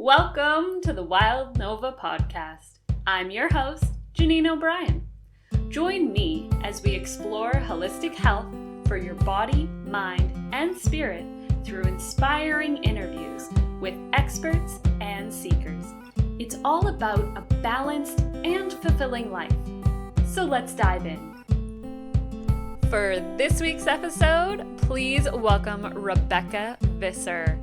Welcome to the Wild Nova podcast. I'm your host, Janine O'Brien. Join me as we explore holistic health for your body, mind, and spirit through inspiring interviews with experts and seekers. It's all about a balanced and fulfilling life. So let's dive in. For this week's episode, please welcome Rebecca Visser.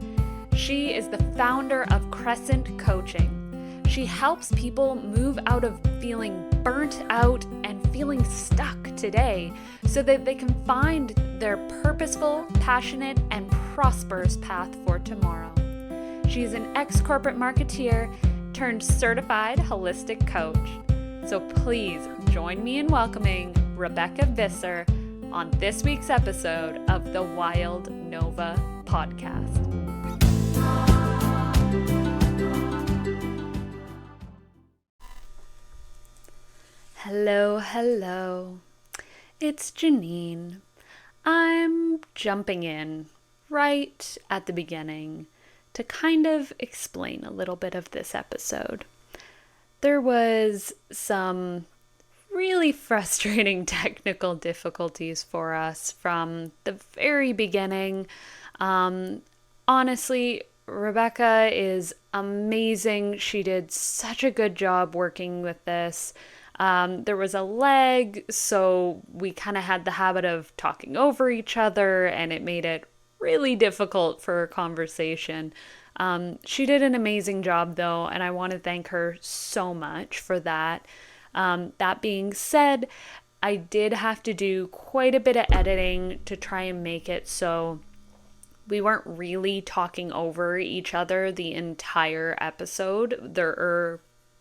She is the founder of Crescent Coaching. She helps people move out of feeling burnt out and feeling stuck today so that they can find their purposeful, passionate, and prosperous path for tomorrow. She is an ex-corporate marketeer turned certified holistic coach. So please join me in welcoming Rebecca Visser on this week's episode of the Wild Nova podcast. Hello. It's Janine. I'm jumping in right at the beginning to kind of explain a little bit of this episode. There was some really frustrating technical difficulties for us from the very beginning. Honestly, Rebecca is amazing. She did such a good job working with this. There was a lag, so we kind of had the habit of talking over each other, and it made it really difficult for a conversation. She did an amazing job, though, and I want to thank her so much for that. That being said, I did have to do quite a bit of editing to try and make it so we weren't really talking over each other the entire episode. There are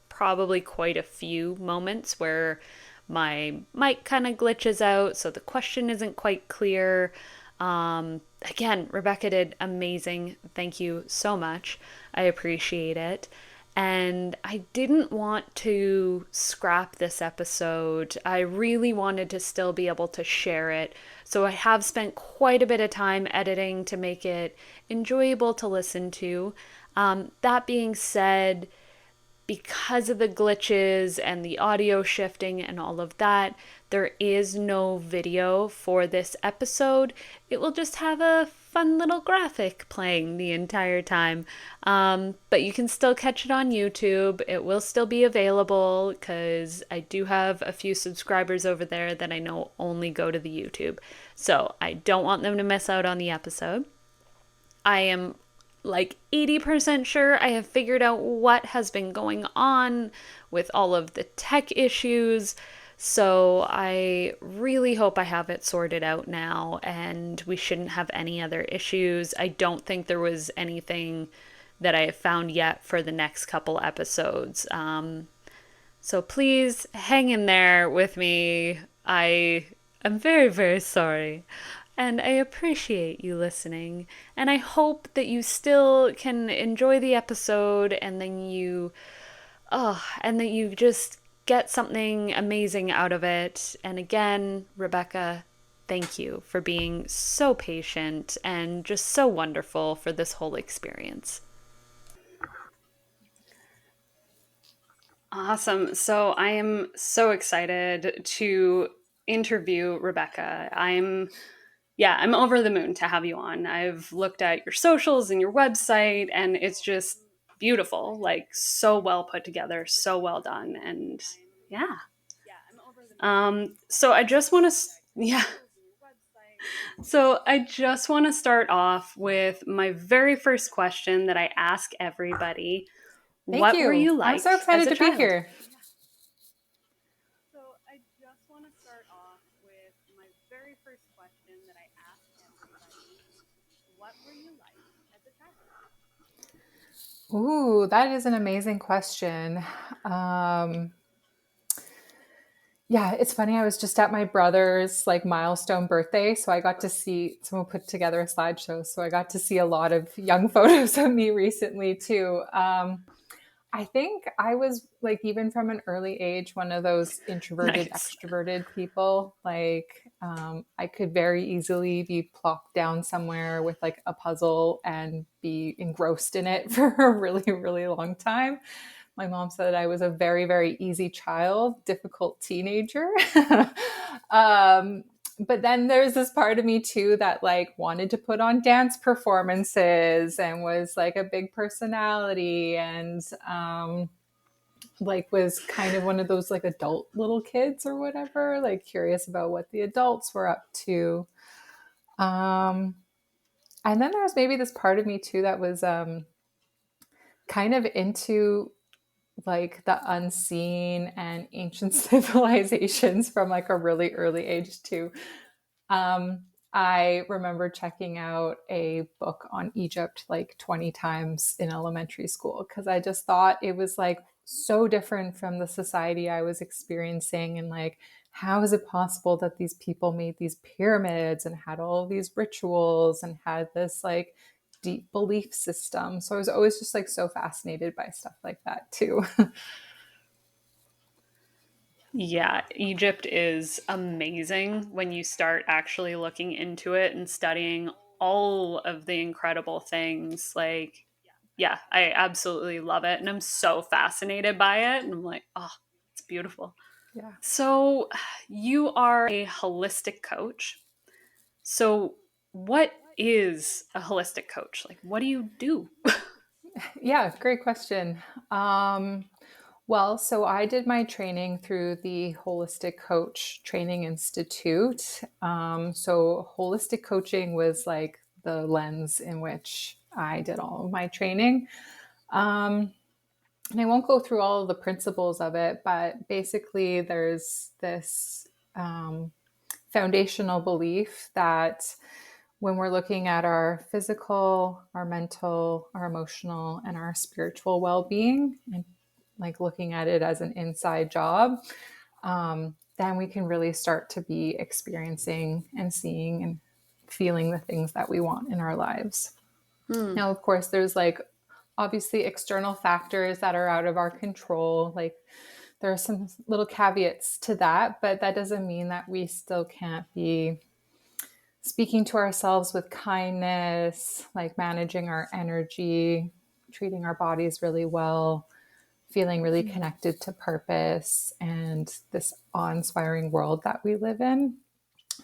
probably quite a few moments where my mic kind of glitches out, so the question isn't quite clear. Again, Rebecca did amazing. Thank you so much. I appreciate it. And I didn't want to scrap this episode. I really wanted to still be able to share it. So I have spent quite a bit of time editing to make it enjoyable to listen to. That being said, because of the glitches and the audio shifting and all of that, there is no video for this episode. It will just have a fun little graphic playing the entire time. But you can still catch it on YouTube. It will still be available because I do have a few subscribers over there that I know only go to the YouTube. So I don't want them to miss out on the episode. I am like 80% sure I have figured out what has been going on with all of the tech issues. So I really hope I have it sorted out now and we shouldn't have any other issues. I don't think there was anything that I have found yet for the next couple episodes. So please hang in there with me. I am very, very sorry. And I appreciate you listening. And I hope that you still can enjoy the episode and that you just get something amazing out of it. And again, Rebecca, thank you for being so patient and just so wonderful for this whole experience. Awesome. So I am so excited to interview Rebecca. I'm over the moon to have you on. I've looked at your socials and your website, and it's just beautiful, like so well put together, so well done. And yeah. So I just want to start off with my very first question that I ask everybody. Thank you. Were you like? I'm so excited to be here. So I just want to start off with my very first question that I ask everybody. What were you like as a child? Ooh, that is an amazing question. Yeah, it's funny. I was just at my brother's milestone birthday. So I got to see someone put together a slideshow. So I got to see a lot of young photos of me recently too. I think I was like, even from an early age, one of those introverted, Nice. extroverted people. Like, I could very easily be plopped down somewhere with like a puzzle and be engrossed in it for a really, really long time. My mom said I was a very, very easy child, difficult teenager. um, but then there's this part of me too that like wanted to put on dance performances and was like a big personality, and like was kind of one of those like adult little kids or whatever, like curious about what the adults were up to. um and then there was maybe this part of me too that was kind of into like the unseen and ancient civilizations from like a really early age too. I remember checking out a book on Egypt like 20 times in elementary school because I just thought it was like so different from the society I was experiencing. And like, how is it possible that these people made these pyramids and had all of these rituals and had this like deep belief system? So I was always just like so fascinated by stuff like that too. Yeah, Egypt is amazing when you start actually looking into it and studying all of the incredible things. Like, yeah, I absolutely love it. And I'm so fascinated by it. And I'm like, oh, it's beautiful. Yeah. So, you are a holistic coach. So, what is a holistic coach? Like, what do you do? Yeah, great question. Well, so I did my training through the Holistic Coach Training Institute. So, holistic coaching was like the lens in which I did all of my training. Um, and I won't go through all of the principles of it, but basically, there's this foundational belief that when we're looking at our physical, our mental, our emotional, and our spiritual well being, and like looking at it as an inside job, then we can really start to be experiencing and seeing and feeling the things that we want in our lives. Hmm. Now, of course, there's like obviously external factors that are out of our control. Like there are some little caveats to that, but that doesn't mean that we still can't be speaking to ourselves with kindness, like managing our energy, treating our bodies really well, feeling really connected to purpose and this awe-inspiring world that we live in.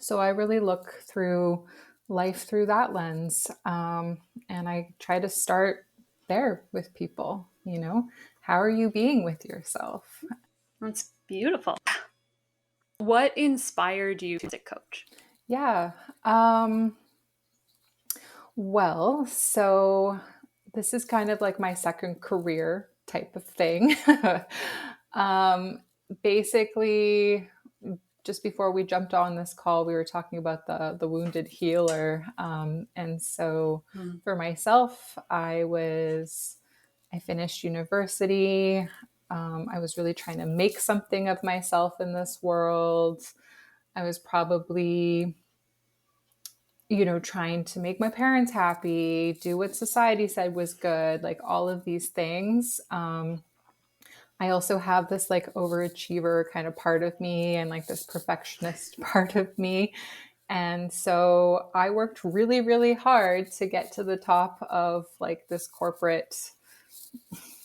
So I really look through life through that lens. And I try to start there with people, you know, how are you being with yourself? That's beautiful. What inspired you to be a coach? Yeah. Well, so this is kind of like my second career type of thing. um, Basically, just before we jumped on this call, we were talking about the wounded healer, and so Hmm. for myself, I finished university. I was really trying to make something of myself in this world. I was probably, you know, trying to make my parents happy, do what society said was good, like all of these things. I also have this like overachiever kind of part of me and like this perfectionist part of me. And so I worked really, really hard to get to the top of like this corporate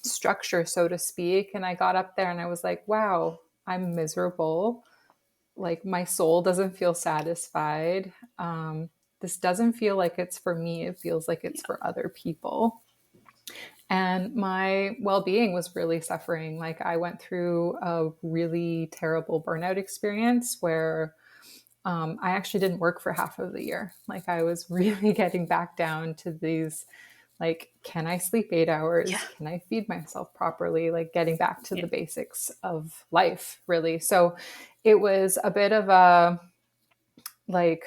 structure, so to speak. And I got up there and I was like, wow, I'm miserable. Like my soul doesn't feel satisfied. This doesn't feel like it's for me. It feels like it's Yeah. for other people. And my well being was really suffering. Like I went through a really terrible burnout experience where I actually didn't work for half of the year. Like I was really getting back down to these, like, can I sleep 8 hours? Yeah. Can I feed myself properly? Like getting back to Yeah. the basics of life, really. So it was a bit of a like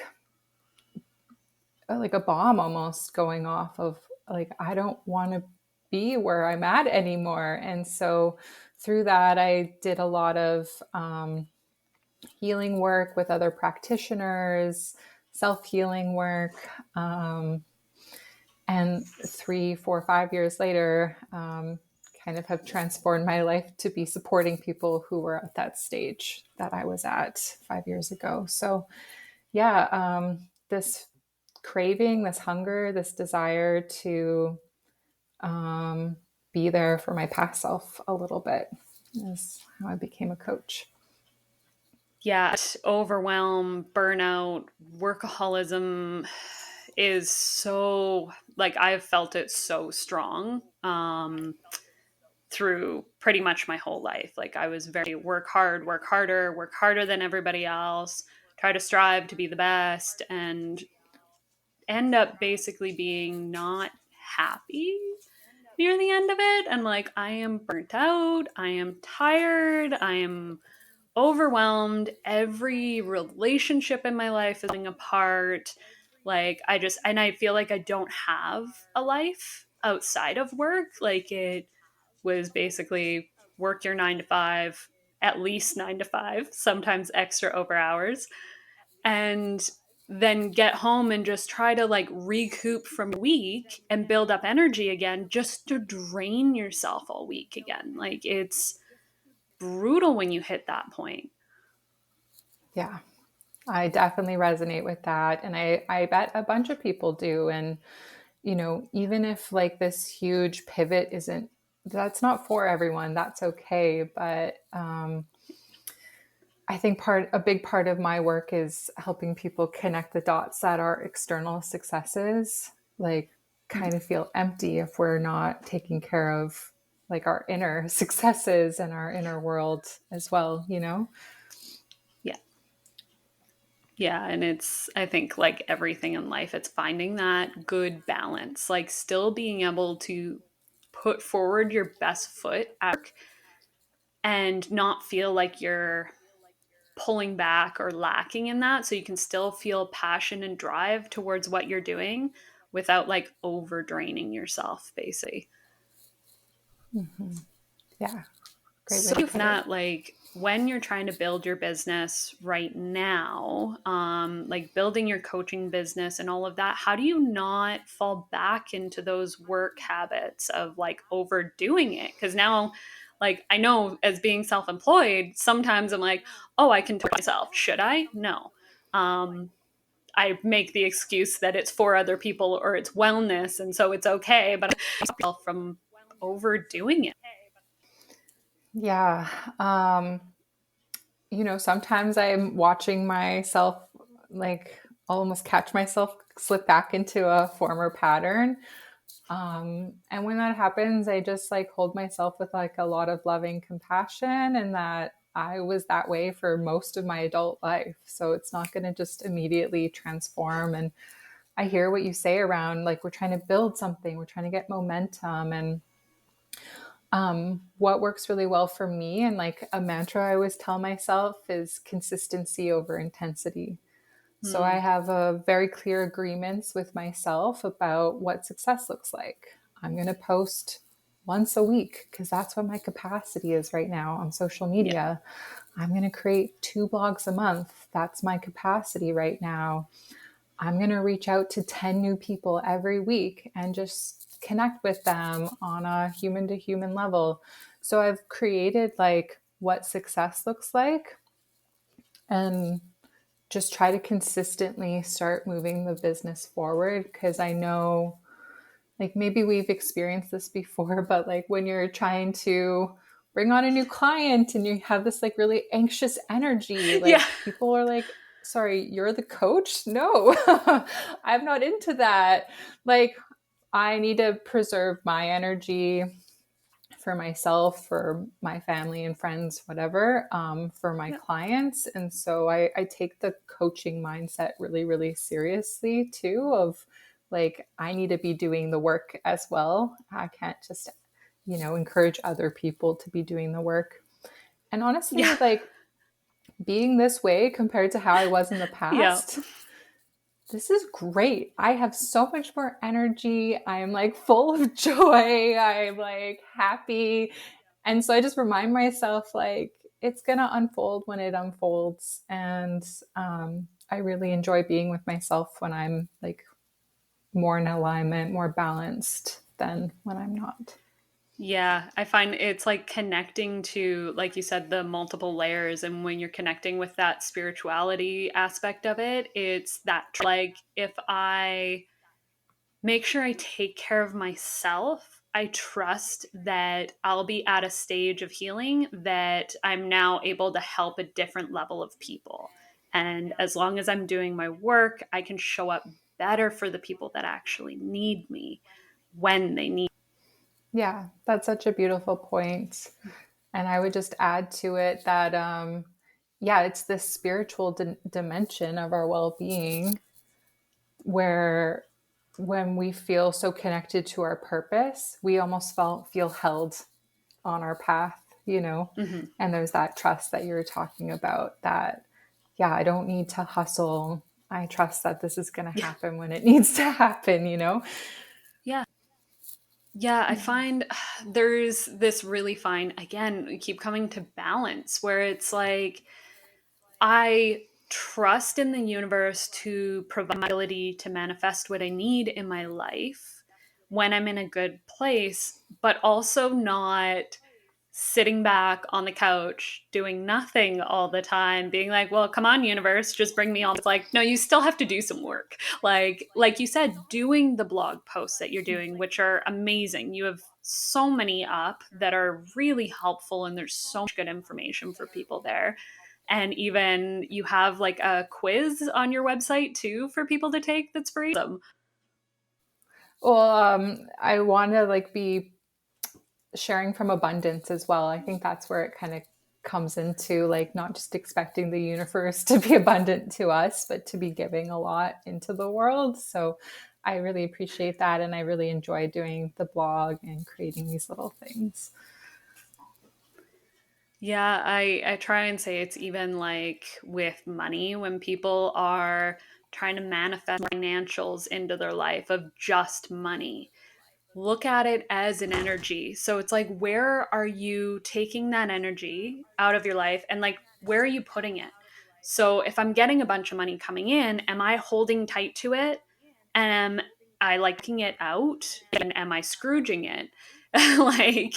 like a bomb almost going off of like I don't want to be where I'm at anymore. And so through that, I did a lot of healing work with other practitioners, self healing work. And 3, 4, 5 years later, kind of have transformed my life to be supporting people who were at that stage that I was at 5 years ago. So yeah, this craving, this hunger, this desire to be there for my past self a little bit is how I became a coach. Yeah, overwhelm, burnout, workaholism is so, like, I've felt it so strong through pretty much my whole life. Like, I was very work hard, work harder, work harder than everybody else, try to strive to be the best, and end up basically being not happy near the end of it. And like, I am burnt out, I am tired, I am overwhelmed. Every relationship in my life is falling apart. Like, and I feel like I don't have a life outside of work. Like, it was basically work your 9 to 5, at least 9 to 5, sometimes extra over hours, and then get home and just try to like recoup from a week and build up energy again just to drain yourself all week again. Like, it's brutal when you hit that point. Yeah, I definitely resonate with that. And I bet a bunch of people do. And, even if like this huge pivot isn't, that's not for everyone, that's okay. But I think a big part of my work is helping people connect the dots that are external successes, like kind of feel empty if we're not taking care of like our inner successes and our inner world as well. Yeah. Yeah, and I think like everything in life, it's finding that good balance, like still being able to put forward your best foot at work and not feel like you're pulling back or lacking in that. So you can still feel passion and drive towards what you're doing without like over draining yourself, basically. Yeah, great way So to if put it. not, like when you're trying to build your business right now, like building your coaching business and all of that, how do you not fall back into those work habits of like overdoing it? Because now, like, I know as being self-employed, sometimes I'm like, oh, I can do it myself. Should I? No. Um, I make the excuse that it's for other people or it's wellness, and so it's okay. But I stop myself from overdoing it. Yeah. Sometimes I'm watching myself, like, almost catch myself slip back into a former pattern. And when that happens, I just like hold myself with like a lot of loving compassion, and that I was that way for most of my adult life. So it's not going to just immediately transform. And I hear what you say around like we're trying to build something, we're trying to get momentum. And what works really well for me, and like a mantra I always tell myself, is consistency over intensity. So I Hmm. have a very clear agreements with myself about what success looks like. I'm going to post once a week because that's what my capacity is right now on social Yeah. media. I'm going to create 2 blogs a month. That's my capacity right now. I'm going to reach out to 10 new people every week and just connect with them on a human to human level. So I've created like what success looks like, and just try to consistently start moving the business forward, because I know like maybe we've experienced this before, but like when you're trying to bring on a new client and you have this like really anxious energy, Yeah. like people are like, sorry, you're the coach? No, I'm not into that. Like, I need to preserve my energy for myself, for my family and friends, whatever, for my Yeah. clients. And so I take the coaching mindset really, really seriously too, of like, I need to be doing the work as well. I can't just, encourage other people to be doing the work. And honestly, Yeah. like being this way compared to how I was in the Yeah. past, this is great. I have so much more energy. I'm like full of joy. I'm like happy. And so I just remind myself like it's going to unfold when it unfolds. And I really enjoy being with myself when I'm like more in alignment, more balanced than when I'm not. Yeah, I find it's like connecting to, like you said, the multiple layers. And when you're connecting with that spirituality aspect of it, it's that, like, if I make sure I take care of myself, I trust that I'll be at a stage of healing that I'm now able to help a different level of people. And as long as I'm doing my work, I can show up better for the people that actually need me when they need. Yeah, that's such a beautiful point. And I would just add to it that, yeah, it's this spiritual dimension of our well being where when we feel so connected to our purpose, we almost feel held on our path, you know? Mhm. And there's that trust that you're talking about that, yeah, I don't need to hustle. I trust that this is going to Yeah. happen when it needs to happen, you know? Yeah. Yeah, I Yeah. find there's this really fine, again, we keep coming to balance where it's like, I trust in the universe to provide my ability to manifest what I need in my life when I'm in a good place, but also not sitting back on the couch doing nothing all the time, being like, well, come on, universe, just bring me on. It's like, no, you still have to do some work. Like you said, doing the blog posts that you're doing, which are amazing. You have so many up that are really helpful, and there's so much good information for people there. And even you have like a quiz on your website too for people to take that's free. Well, I want to like be sharing from abundance as well. I think that's where it kind of comes into like not just expecting the universe to be abundant to us, but to be giving a lot into the world. So I really appreciate that. And I really enjoy doing the blog and creating these little things. Yeah, I try and say it's even like with money when people are trying to manifest financials into their life of just money. Look at it as an energy. So it's like, where are you taking that energy out of your life, and like, where are you putting it? So if I'm getting a bunch of money coming in, am I holding tight to it? And am I liking it out? And am I Scrooging it? Like,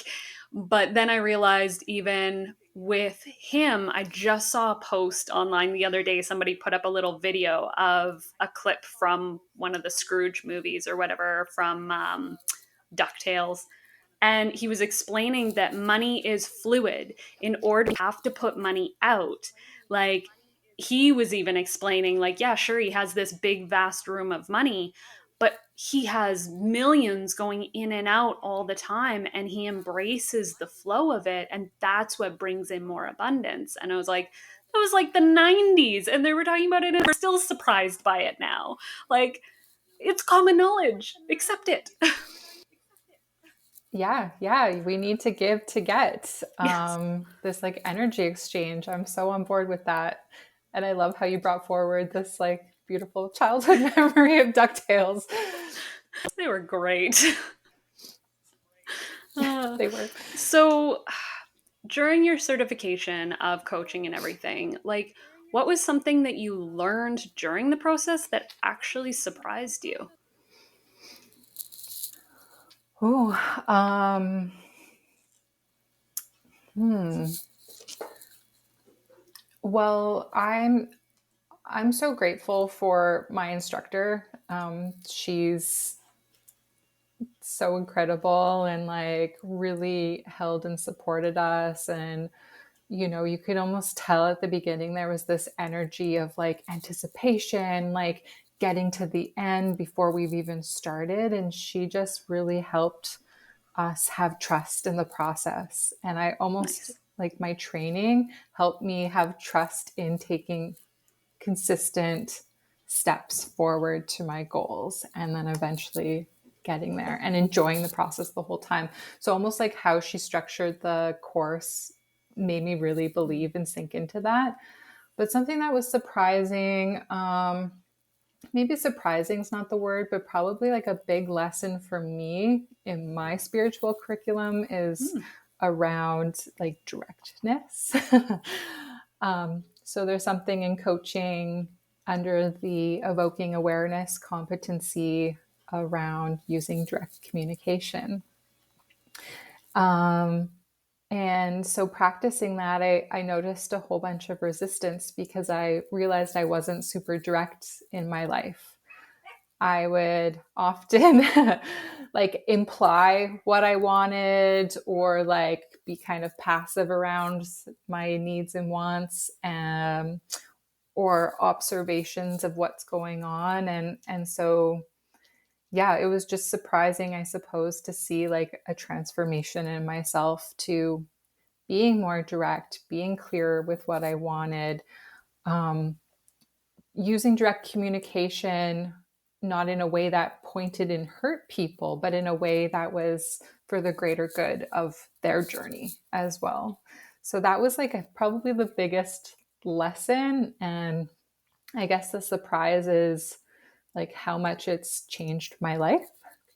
but then I realized even with him, I just saw a post online the other day. Somebody put up a little video of a clip from one of the Scrooge movies or whatever, from DuckTales. And he was explaining that money is fluid. In order to have to put money out, like, he was even explaining, like, yeah, sure, he has this big, vast room of money, but he has millions going in and out all the time, and he embraces the flow of it. And that's what brings in more abundance. And I was like, that was like the 90s, and they were talking about it, and we're still surprised by it now. Like, it's common knowledge. Accept it. Yeah, yeah, we need to give to get. Yes. This like energy exchange. I'm so on board with that. And I love how you brought forward this like beautiful childhood memory of DuckTales. They were great. Uh, They were. so, during your certification of coaching and everything, like, what was something that you learned during the process that actually surprised you? Ooh, um, hmm. Well, I'm so grateful for my instructor. She's so incredible and like really held and supported us. And you know, you could almost tell at the beginning there was this energy of like anticipation, like getting to the end before we've even started. And she just really helped us have trust in the process. And I almost Nice. like my training helped me have trust in taking consistent steps forward to my goals and then eventually getting there and enjoying the process the whole time. So almost like how she structured the course made me really believe and sink into that. But something that was surprising, maybe surprising is not the word, but probably like a big lesson for me in my spiritual curriculum is Hmm. around like directness. So there's something in coaching under the evoking awareness competency around using direct communication. Um, and so practicing that, I noticed a whole bunch of resistance because I realized I wasn't super direct in my life. I would often like imply what I wanted or like be kind of passive around my needs and wants, or observations of what's going on. And so yeah, it was just surprising, I suppose, to see like a transformation in myself to being more direct, being clearer with what I wanted, um, using direct communication, not in a way that pointed and hurt people, but in a way that was for the greater good of their journey as well. So that was like probably the biggest lesson. And I guess the surprise is like how much it's changed my life,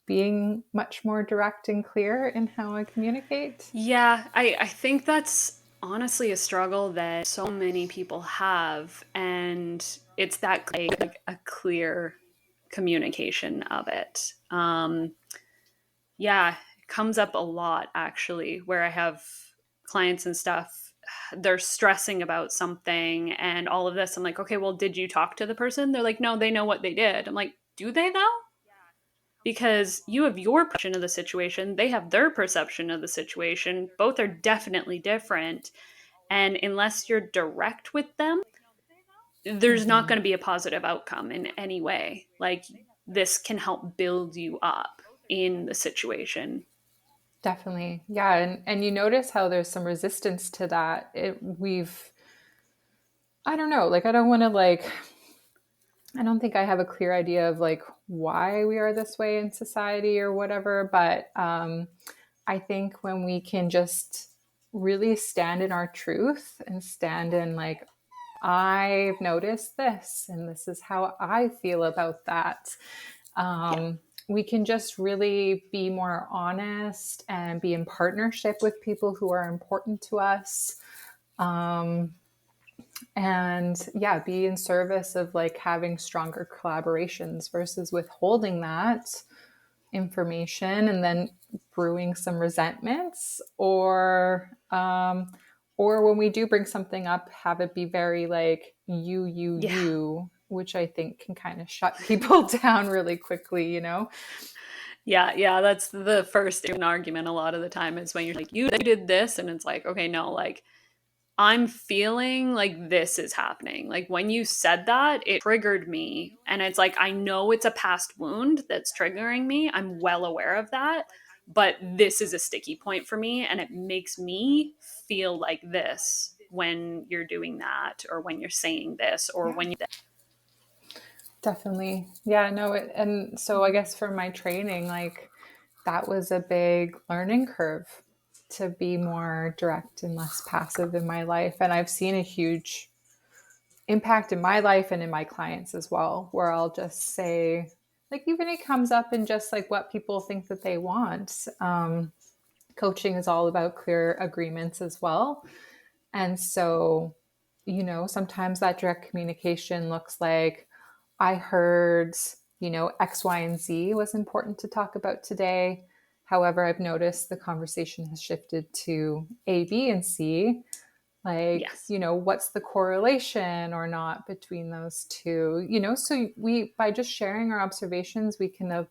being much more direct and clear in how I communicate. Yeah, I think that's honestly a struggle that so many people have. And it's that like a clear communication of it. Yeah, it comes up a lot actually, where I have clients and stuff. They're stressing about something and all of this. I'm like, okay, well, did you talk to the person? They're like, no, they know what they did. I'm like, do they though? Because you have your perception of the situation, they have their perception of the situation. Both are definitely different. And unless you're direct with them, there's not Mm-hmm. going to be a positive outcome in any way. Like, this can help build you up in the situation. Definitely. Yeah. And you notice how there's some resistance to that. I don't know, like, I don't want to, like, I don't think I have a clear idea of like why we are this way in society or whatever. But I think when we can just really stand in our truth and stand in like, I've noticed this and this is how I feel about that. Yeah. We can just really be more honest and be in partnership with people who are important to us. Um, and yeah, be in service of like having stronger collaborations versus withholding that information and then brewing some resentments, or when we do bring something up, have it be very like Yeah. you, which I think can kind of shut people down really quickly, you know. Yeah, yeah, that's the first argument a lot of the time is when you're like, you did this, and it's like, okay, no, like, I'm feeling like this is happening. Like, when you said that, it triggered me. And it's like, I know it's a past wound that's triggering me. I'm well aware of that. But this is a sticky point for me. And it makes me feel like this when you're doing that, or when you're saying this, or Yeah, when you. definitely. Yeah, no, and so I guess for my training, like that was a big learning curve to be more direct and less passive in my life. And I've seen a huge impact in my life and in my clients as well, where I'll just say, like, even it comes up in just like what people think that they want. Coaching is all about clear agreements as well. And so, sometimes that direct communication looks like, I heard, X, Y, and Z was important to talk about today. However, I've noticed the conversation has shifted to A, B, and C. Like, Yes. what's the correlation or not between those two? So by just sharing our observations, we can,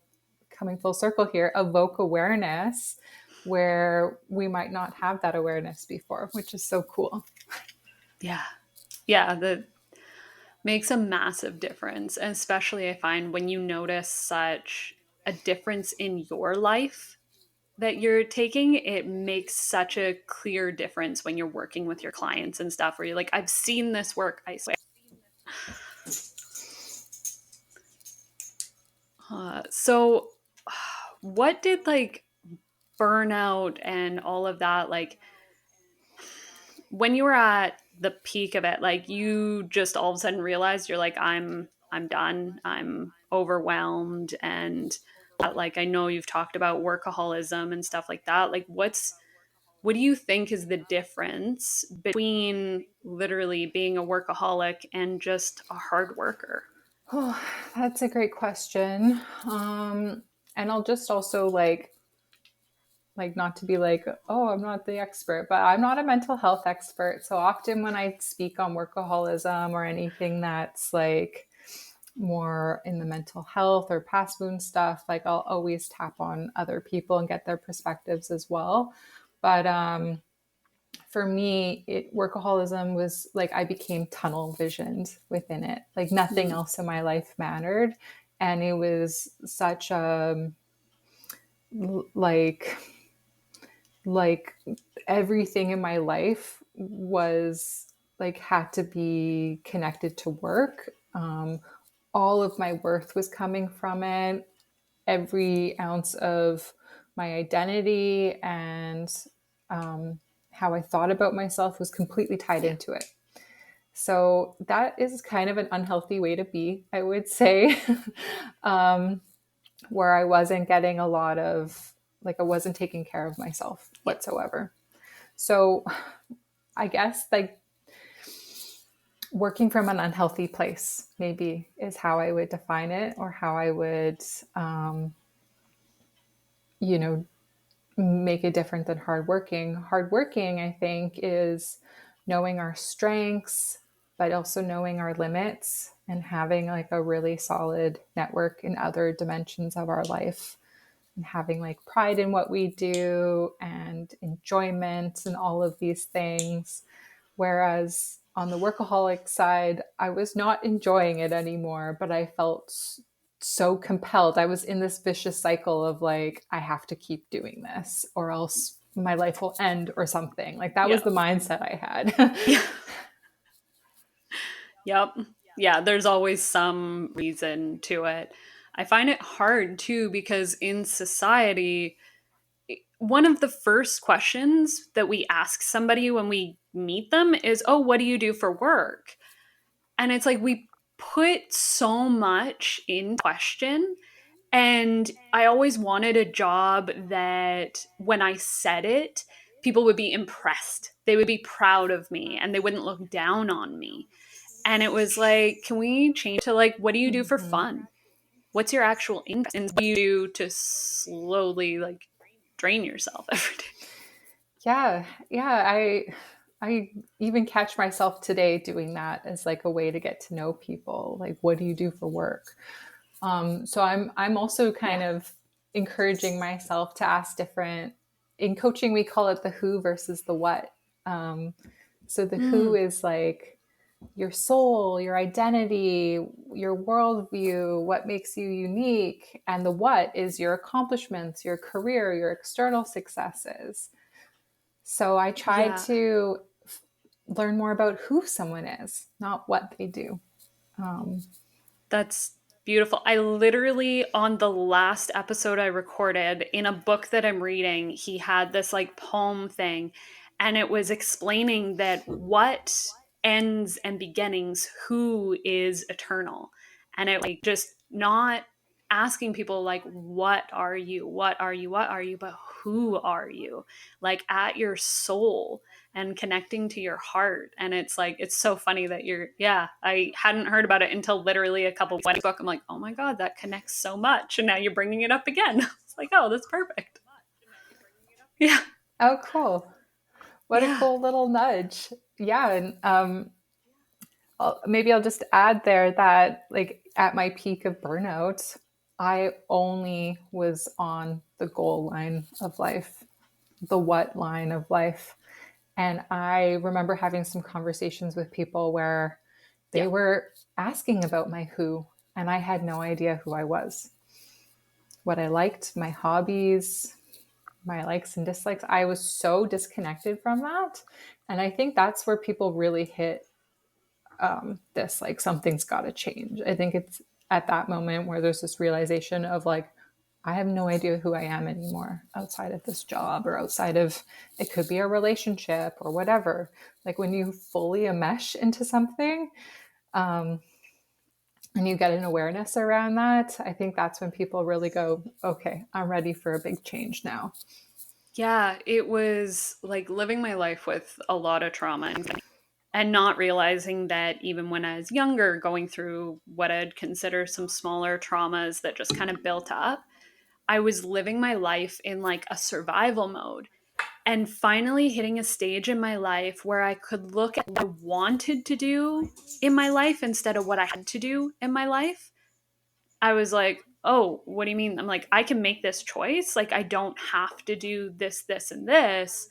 coming full circle here, evoke awareness where we might not have that awareness before, which is so cool. Yeah. Yeah. That makes a massive difference. And especially, I find when you notice such a difference in your life that you're taking, it makes such a clear difference when you're working with your clients and stuff, where you're like, I've seen this work, I swear. So what did like burnout and all of that, like, when you were at the peak of it, like, you just all of a sudden realized you're like, I'm done, I'm overwhelmed, and like, I know you've talked about workaholism and stuff like that. Like, what do you think is the difference between literally being a workaholic and just a hard worker? Oh, that's a great question. And I'll just also like Like, not to be like, oh, I'm not the expert, but I'm not a mental health expert. So often when I speak on workaholism or anything that's like more in the mental health or past wound stuff, like I'll always tap on other people and get their perspectives as well. But for me, workaholism was like I became tunnel visioned within it. Like nothing Mm. else in my life mattered, and it was such a like like everything in my life was like had to be connected to work. All of my worth was coming from it. Every ounce of my identity and how I thought about myself was completely tied Yeah. into it. So that is kind of an unhealthy way to be, I would say, where I wasn't getting a lot of, like, I wasn't taking care of myself Yeah. whatsoever. So I guess like working from an unhealthy place maybe is how I would define it, or how I would, you know, make it different than hardworking. Hardworking, I think, is knowing our strengths, but also knowing our limits and having like a really solid network in other dimensions of our life, and having like pride in what we do and enjoyment and all of these things. Whereas on the workaholic side, I was not enjoying it anymore, but I felt so compelled. I was in this vicious cycle of like, I have to keep doing this or else my life will end or something. Like that was Yeah. the mindset I had. Yeah. Yep. Yeah, there's always some reason to it. I find it hard too because in society, one of the first questions that we ask somebody when we meet them is, "Oh, what do you do for work?" And it's like we put so much in question. And I always wanted a job that when I said it, people would be impressed. They would be proud of me and they wouldn't look down on me. And it was like, can we change to like, what do you do for Mm-hmm. fun? What's your actual interest? And what do you do to slowly like drain yourself every day? Yeah, yeah. I even catch myself today doing that as like a way to get to know people. Like, what do you do for work? So I'm also kind Yeah. of encouraging myself to ask different. In coaching, we call it the who versus the what. Um, so the who Mm, is like your soul, your identity, your worldview, what makes you unique, and the what is your accomplishments, your career, your external successes. So I try yeah. to learn more about who someone is, not what they do. Um, That's beautiful. I literally, on the last episode I recorded, in a book that I'm reading, he had this like poem thing, and it was explaining that what ends and beginnings, who is eternal. And it like just not asking people like, what are you? What are you? What are you? But who are you? Like at your soul and connecting to your heart. And it's like, it's so funny that you're, yeah, I hadn't heard about it until literally a couple of weeks ago. I'm like, oh my God, that connects so much. And now you're bringing it up again. It's like, oh, that's perfect. Yeah. oh, cool. What a Yeah. cool little nudge. Yeah. And maybe I'll just add there that, like, at my peak of burnout, I only was on the goal line of life, the what line of life. And I remember having some conversations with people where Yeah. they were asking about my who, and I had no idea who I was, what I liked, my hobbies, my likes and dislikes. I was so disconnected from that. And I think that's where people really hit this like something's got to change. I think it's at that moment where there's this realization of like, I have no idea who I am anymore outside of this job or outside of, it could be a relationship or whatever. Like when you fully enmesh into something, um, and you get an awareness around that, I think that's when people really go, okay, I'm ready for a big change now. Yeah. It was like living my life with a lot of trauma and not realizing that even when I was younger, going through what I'd consider some smaller traumas that just kind of built up. I was living my life in like a survival mode, and finally hitting a stage in my life where I could look at what I wanted to do in my life instead of what I had to do in my life. I was like, oh, what do you mean? I'm like, I can make this choice. Like, I don't have to do this, this, and this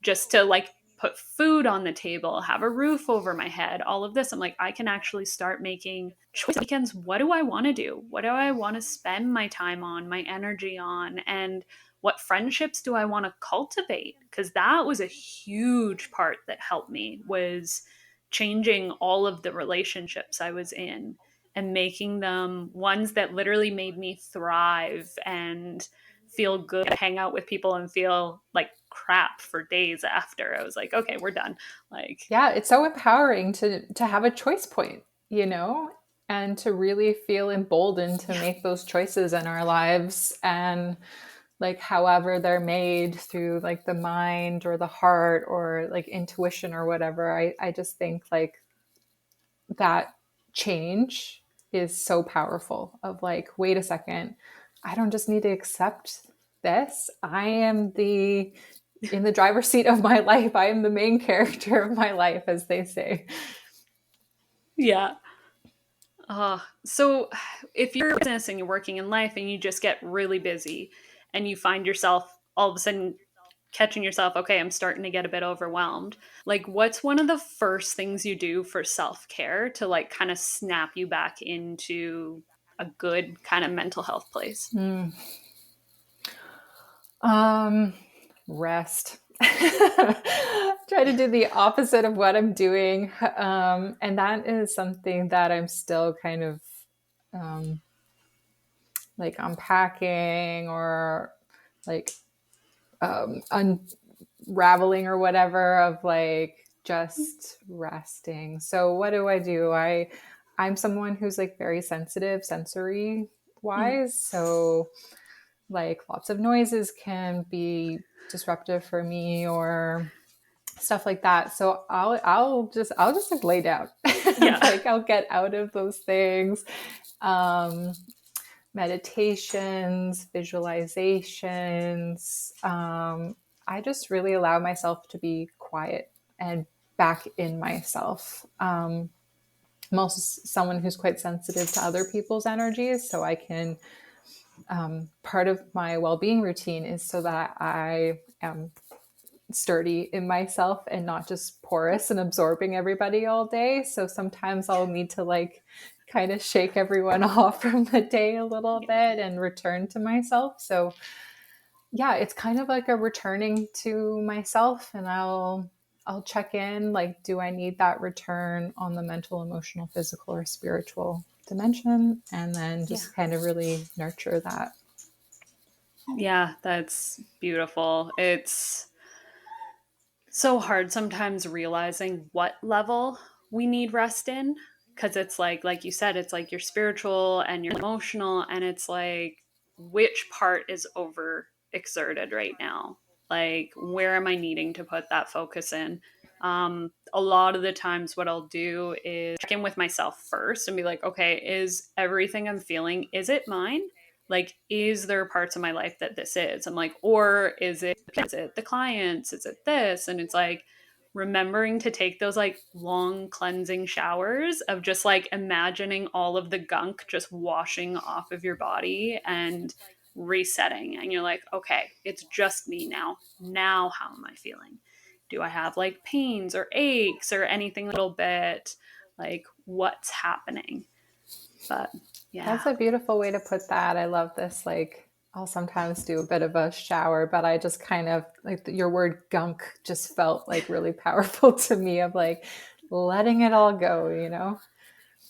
just to like put food on the table, have a roof over my head, all of this. I'm like, I can actually start making choices. Weekends, what do I want to do? What do I want to spend my time on, my energy on? And what friendships do I want to cultivate? Because that was a huge part that helped me, was changing all of the relationships I was in and making them ones that literally made me thrive and feel good, hang out with people and feel like crap for days after. I was like, okay, we're done. Like, Yeah, it's so empowering to have a choice point, you know, and to really feel emboldened to yeah, make those choices in our lives, and like however they're made through like the mind or the heart or like intuition or whatever. I just think like that change is so powerful, of like, wait a second, I don't just need to accept this. I am the in the driver's seat of my life. I am the main character of my life, as they say. yeah. So if you're in business and you're working in life and you just get really busy and you find yourself all of a sudden catching yourself, okay, I'm starting to get a bit overwhelmed. Like, what's one of the first things you do for self care to like kind of snap you back into a good kind of mental health place? Mm. Um, Rest. Try to do the opposite of what I'm doing. And that is something that I'm still kind of um, like unpacking, or like unraveling or whatever, of like just resting. So what do? I'm someone who's like very sensitive sensory Mm. wise. So like lots of noises can be disruptive for me, or stuff like that. So I'll just like lay down. Yeah. Like I'll get out of those things. Um, Meditations, visualizations. I just really allow myself to be quiet and back in myself. I'm also someone who's quite sensitive to other people's energies, so I can. Part of my well-being routine is so that I am sturdy in myself and not just porous and absorbing everybody all day. So sometimes I'll need to like kind of shake everyone off from the day a little Yeah. bit and return to myself. So yeah, it's kind of like a returning to myself, and I'll check in, like, do I need that return on the mental, emotional, physical, or spiritual dimension, and then Yeah. just kind of really nurture that. Yeah, that's beautiful. It's so hard sometimes realizing what level we need rest in, because it's like you said, it's like your spiritual and your emotional, and it's like which part is over exerted right now, like where am I needing to put that focus in. A lot of the times what I'll do is check in with myself first and be like, okay, is everything I'm feeling, is it mine? Like, is there parts of my life that this is? I'm like, or is it the clients? Is it this? And it's like remembering to take those like long cleansing showers of just like imagining all of the gunk just washing off of your body and resetting. And you're like, okay, it's just me now. Now, how am I feeling? Do I have like pains or aches or anything a little bit? Like, what's happening? But yeah. That's a beautiful way to put that. I love this. Like, I'll sometimes do a bit of a shower, but I just kind of like your word gunk just felt like really powerful to me, of like letting it all go, you know?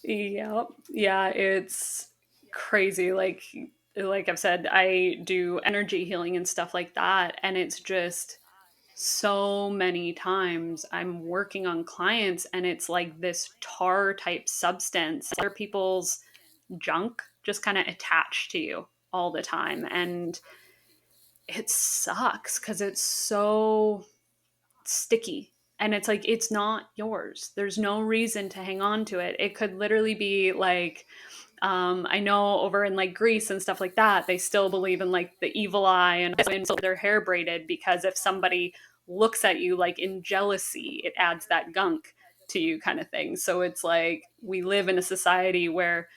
Yeah, yeah, it's crazy. Like I've said, I do energy healing and stuff like that, and it's just so many times I'm working on clients and it's like this tar type substance, other people's junk just kind of attached to you all the time, and it sucks because it's so sticky, and it's like it's not yours. There's no reason to hang on to it. It could literally be like I know over in like Greece and stuff like that, they still believe in like the evil eye and their hair braided, because if somebody looks at you like in jealousy, it adds that gunk to you kind of thing. So it's like we live in a society where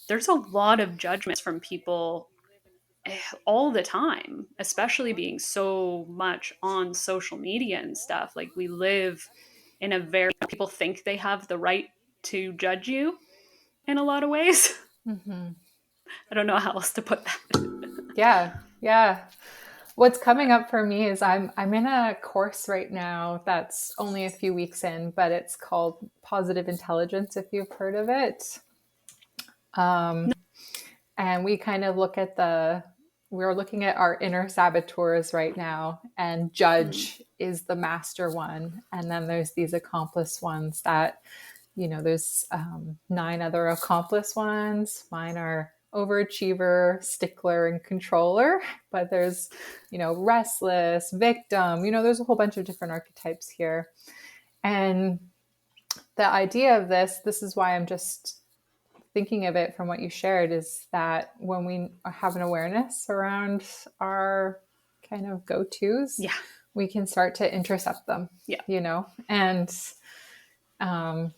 there's a lot of judgments from people all the time, especially being so much on social media and stuff. Like we live in a very, people think they have the right to judge you in a lot of ways. Mm-hmm. I don't know how else to put that. Yeah, yeah. What's coming up for me is I'm in a course right now that's only a few weeks in, but it's called Positive Intelligence, if you've heard of it. Um, and we kind of we're looking at our inner saboteurs right now, and Mm. judge is the master one. And then there's these accomplice ones that, there's 9 other accomplice ones. Mine are overachiever, stickler, and controller. But there's, restless, victim, there's a whole bunch of different archetypes here. And the idea of this is why I'm just thinking of it from what you shared, is that when we have an awareness around our kind of go-tos, Yeah. we can start to intercept them, Yeah. um,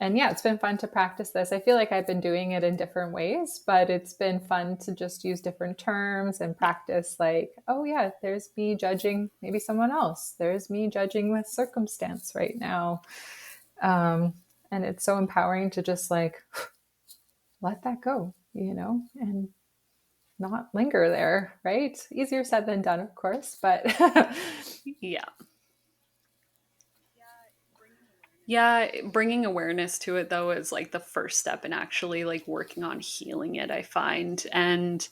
and yeah, it's been fun to practice this. I feel like I've been doing it in different ways, but it's been fun to just use different terms and practice, like, oh yeah, there's me judging maybe someone else. There's me judging this circumstance right now. And it's so empowering to just like let that go, and not linger there, right? Easier said than done, of course, but Yeah. Yeah, bringing awareness to it though is like the first step in actually like working on healing it, I find. And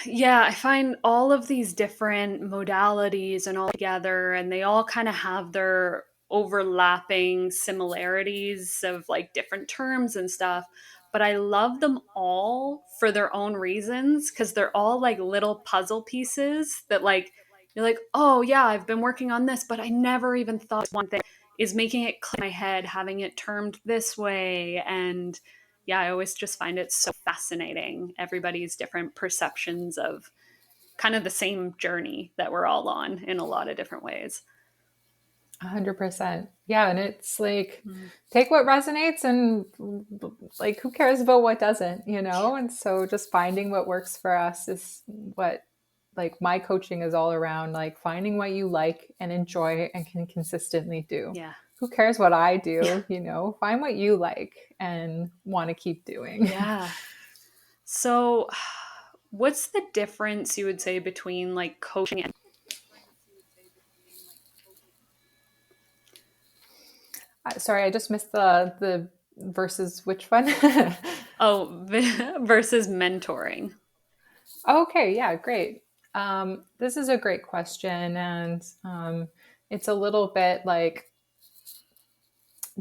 yeah, I find all of these different modalities and all together, and they all kind of have their overlapping similarities of like different terms and stuff. But I love them all for their own reasons, because they're all like little puzzle pieces that, like, you're like, oh yeah, I've been working on this, but I never even thought one thing is making it click in my head, having it termed this way. And yeah, I always just find it so fascinating, everybody's different perceptions of kind of the same journey that we're all on in a lot of different ways. 100%. Yeah. And it's like, Mm. take what resonates and like, who cares about what doesn't, And so just finding what works for us is what like my coaching is all around, like finding what you like and enjoy and can consistently do. Yeah. Who cares what I Yeah. do, find what you like and want to keep doing. Yeah. So, what's the difference you would say between like coaching and Sorry, I just missed the versus which one? oh versus mentoring? Okay, yeah, great. This is a great question, and it's a little bit like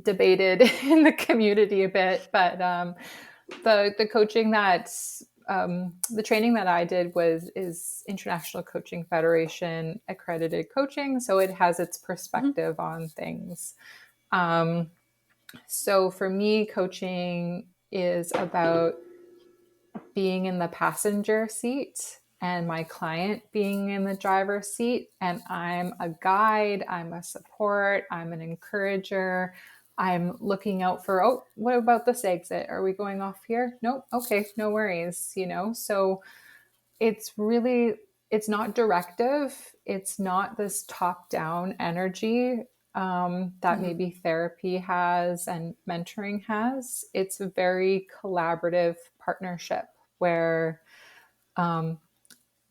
debated in the community a bit. But the coaching the training that I did is International Coaching Federation accredited coaching, so it has its Mhm. perspective on things. Um, so for me, coaching is about being in the passenger seat and my client being in the driver's seat. And I'm a guide, I'm a support, I'm an encourager. I'm looking out for, oh, what about this exit? Are we going off here? Nope. Okay, no worries. So it's really, it's not directive. It's not this top down energy that Mhm. maybe therapy has and mentoring has. It's a very collaborative partnership where um,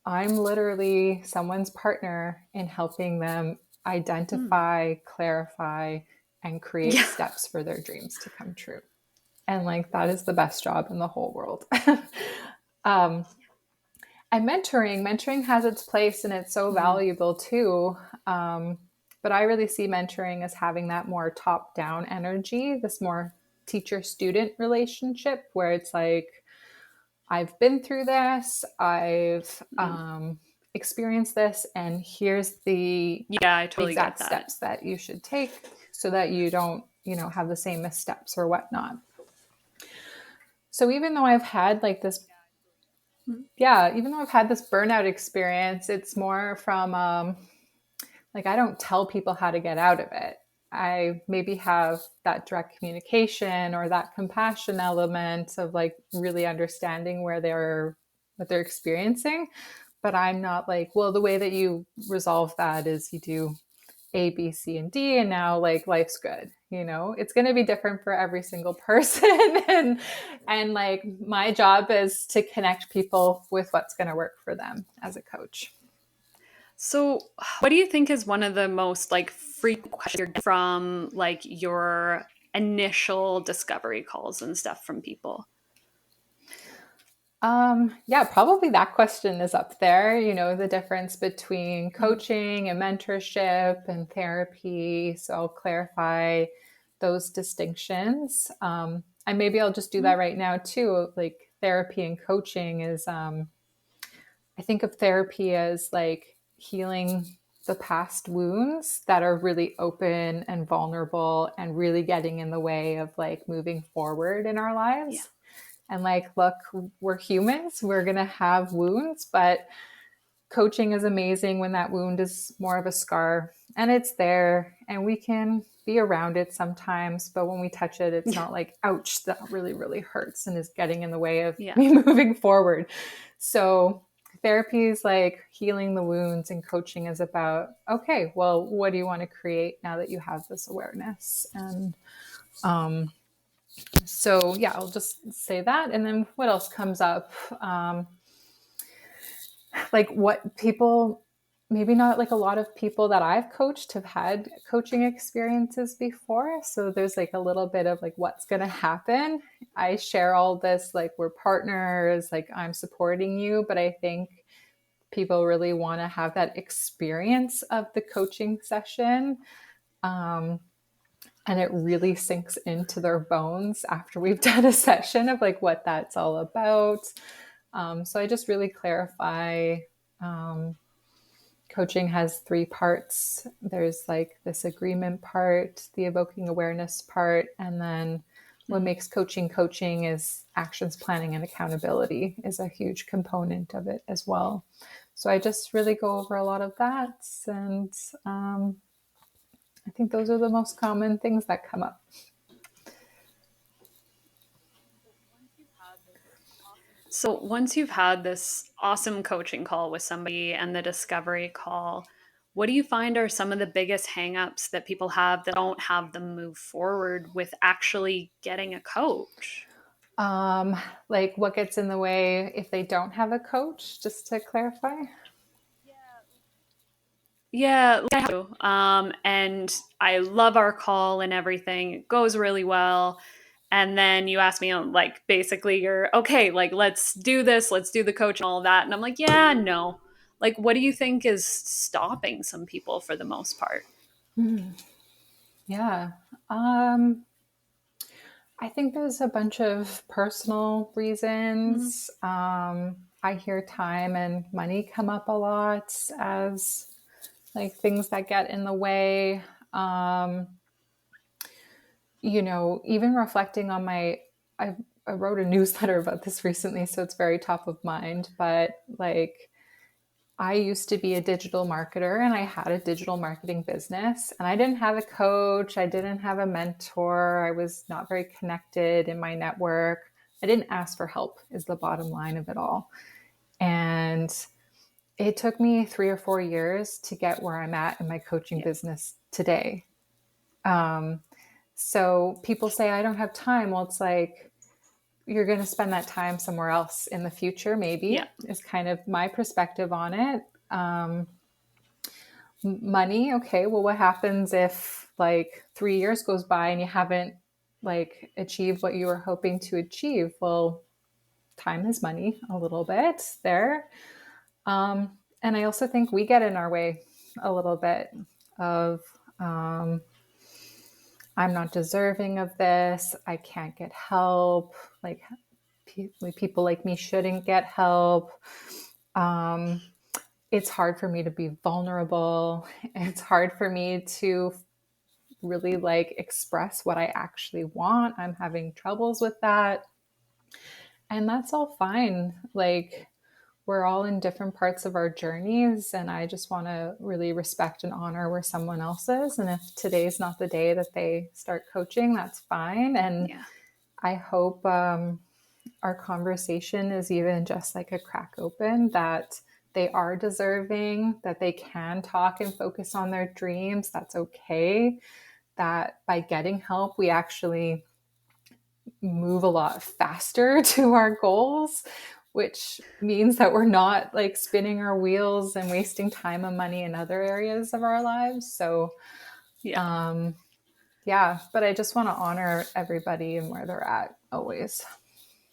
I'm literally someone's partner in helping them Mm. identify, clarify, and create Yeah. steps for their dreams to come true. And like that is the best job in the whole world. um, and mentoring has its place and it's so Mhm. valuable too. Um, but I really see mentoring as having that more top down energy, this more teacher student relationship where it's like, I've been through this, I've Mhm. experienced this, and here's the Yeah, I totally get exact that. steps that you should take so that you don't, have the same missteps or whatnot. So even though I've had like this, yeah, even though I've had this burnout experience, it's more from like I don't tell people how to get out of it. I maybe have that direct communication or that compassion element of like really understanding where they're what they're experiencing, but I'm not like, well, the way that you resolve that is you do A, B, C, and D, and now like life's good. You know, it's going to be different for every single person, and like my job is to connect people with what's going to work for them as a coach. So, what do you think is one of the most like frequent questions from like your initial discovery calls and stuff from people? Yeah, probably that question is up there. You know, the difference between Mhm. coaching and mentorship and therapy. So I'll clarify those distinctions. And maybe I'll just do that right now too. Like therapy and coaching is, I think of therapy as like healing the past wounds that are really open and vulnerable and really getting in the way of like moving forward in our Yeah. lives. And like, look, we're humans, we're going to have wounds, but coaching is amazing when that wound is more of a scar and it's there and we can be around it sometimes. But when we touch it, it's Yeah. not like, ouch, that really, really hurts and is getting in the way of Yeah. me moving forward. So therapy is like healing the wounds, and coaching is about, okay, well, what do you want to create now that you have this awareness? And so, yeah, I'll just say that. And then what else comes up? Like what people, maybe not like a lot of people that I've coached have had coaching experiences before. So there's like a little bit of like what's going to happen. I share all this, like we're partners, like I'm supporting you. But I think people really want to have that experience of the coaching session. Um, and it really sinks into their bones after we've done a session of like what that's all about. So I just really clarify. Um, Coaching has three parts. There's like this agreement part, the evoking awareness part, and then what Mhm. makes coaching coaching is actions planning and accountability is a huge component of it as well. So I just really go over a lot of that, and I think those are the most common things that come up. So, once you've had this awesome coaching call with somebody and the discovery call, what do you find are some of the biggest hangups that people have that don't have them move forward with actually getting a coach? Um, like what gets in the way if they don't have a coach, just to clarify? Yeah, like I do. And I love our call and everything. It goes really well. And then you ask me, like, basically, you're okay, like, let's do this, let's do the coach and all that. And I'm like, yeah, no. Like, what do you think is stopping some people for the most part? Yeah. I think there's a bunch of personal Mhm. reasons. I hear time and money come up a lot as like things that get in the way. Um, you know, even reflecting on I wrote a newsletter about this recently, so it's very top of mind. But like, I used to be a digital marketer and I had a digital marketing business, and I didn't have a coach. I didn't have a mentor. I was not very connected in my network. I didn't ask for help, is the bottom line of it all. And it took me 3 or 4 years to get where I'm at in my coaching Yeah. business today. Um, so people say, I don't have time. Well, it's like, you're going to spend that time somewhere else in the future, maybe, Yeah. is kind of my perspective on it. Money, okay, well, what happens if like 3 years goes by and you haven't like achieved what you were hoping to achieve? Well, time is money a little bit there. And I also think we get in our way a little bit of, um, I'm not deserving of this. I can't get help. Like people like me shouldn't get help. Um, it's hard for me to be vulnerable. It's hard for me to really like express what I actually want. I'm having troubles with that. And that's all fine. Like, we're all in different parts of our journeys, and I just want to really respect and honor where someone else is. And if today's not the day that they start coaching, that's fine. And Yeah. I hope our conversation is even just like a crack open, that they are deserving, that they can talk and focus on their dreams. That's okay. That by getting help, we actually move a lot faster to our goals, which means that we're not like spinning our wheels and wasting time and money in other areas of our lives. So, Yeah. um, yeah, but I just want to honor everybody and where they're at always.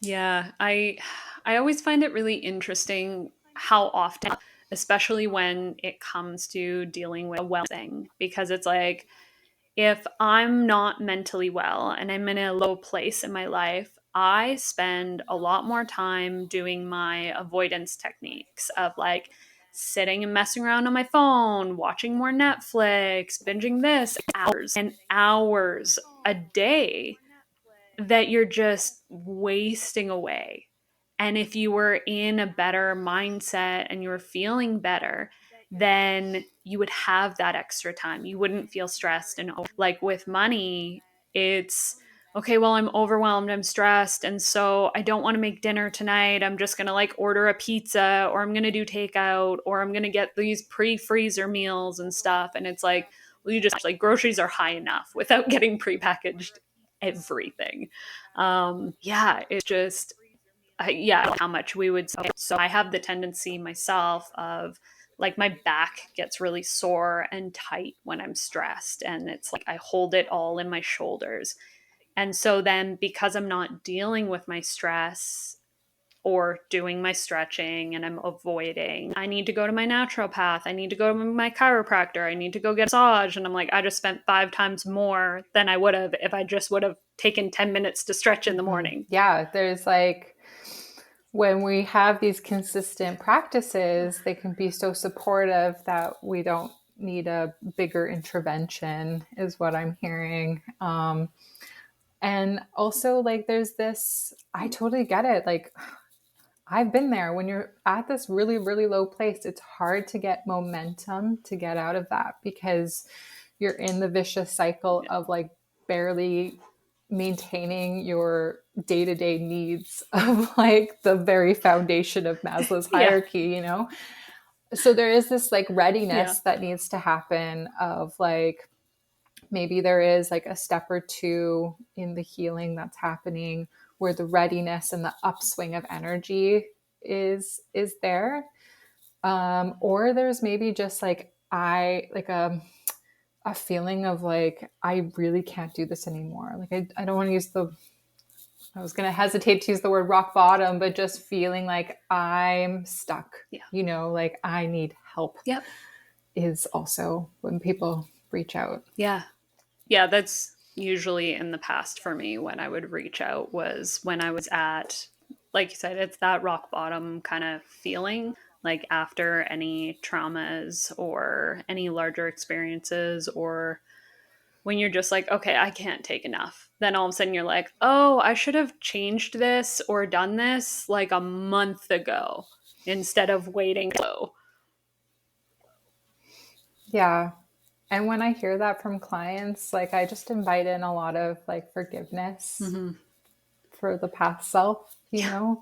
Yeah, I always find it really interesting how often, especially when it comes to dealing with a well thing, because it's like if I'm not mentally well and I'm in a low place in my life, I spend a lot more time doing my avoidance techniques of like sitting and messing around on my phone, watching more Netflix, binging this, hours and hours a day that you're just wasting away. And if you were in a better mindset and you were feeling better, then you would have that extra time. You wouldn't feel stressed. And like with money, it's okay, well, I'm overwhelmed, I'm stressed. And so I don't want to make dinner tonight. I'm just going to like order a pizza, or I'm going to do takeout, or I'm going to get these pre freezer meals and stuff. And it's like, well, you just like groceries are high enough without getting prepackaged everything. Yeah, it's just, yeah, how much we would. So I have the tendency myself of like my back gets really sore and tight when I'm stressed. And it's like I hold it all in my shoulders. And so then because I'm not dealing with my stress or doing my stretching and I'm avoiding, I need to go to my naturopath. I need to go to my chiropractor. I need to go get a massage. And I'm like, I just spent 5 times more than I would have if I just would have taken 10 minutes to stretch in the Mm-hmm. morning. Yeah, there's like, when we have these consistent practices, they can be so supportive that we don't need a bigger intervention, is what I'm hearing. And also, like, there's this, I totally get it. Like, I've been there. When you're at this really, really low place, it's hard to get momentum to get out of that, because you're in the vicious cycle Yeah. of like barely maintaining your day-to-day needs of like the very foundation of Maslow's Yeah. hierarchy, So there is this like Yeah. readiness that needs to happen of like, maybe there is like a step or two in the healing that's happening where the readiness and the upswing of energy is there. Or there's maybe just like a feeling of like, I really can't do this anymore. Like, I don't want to use I was going to hesitate to use the word rock bottom, but just feeling like I'm stuck, Yeah. like I need help, Yep. is also when people reach out. Yeah. Yeah. That's usually in the past for me when I would reach out was when I was at, like you said, it's that rock bottom kind of feeling like after any traumas or any larger experiences, or when you're just like, okay, I can't take enough. Then all of a sudden you're like, oh, I should have changed this or done this like a month ago instead of waiting. So, Yeah. And when I hear that from clients, like, I just invite in a lot of like forgiveness mm-hmm. for the past self, Yeah.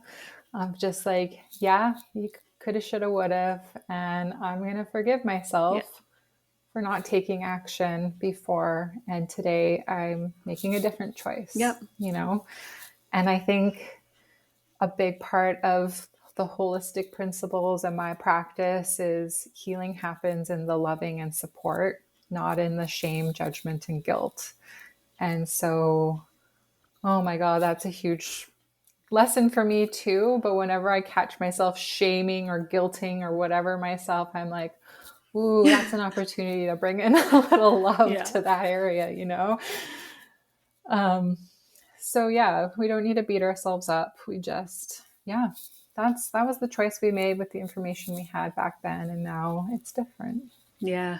of just like, yeah, you coulda, shoulda, woulda, and I'm going to forgive Yeah. myself for not taking action before. And today I'm making a different choice, Yep. And I think a big part of the holistic principles in my practice is healing happens in the loving and support, not in the shame, judgment, and guilt. And so, oh my God, that's a huge lesson for me too. But whenever I catch myself shaming or guilting or whatever myself, I'm like, ooh, that's an opportunity to bring in a little love Yeah. to that area. Um, so yeah, we don't need to beat ourselves up. We just, yeah, that was the choice we made with the information we had back then, and now it's different. Yeah.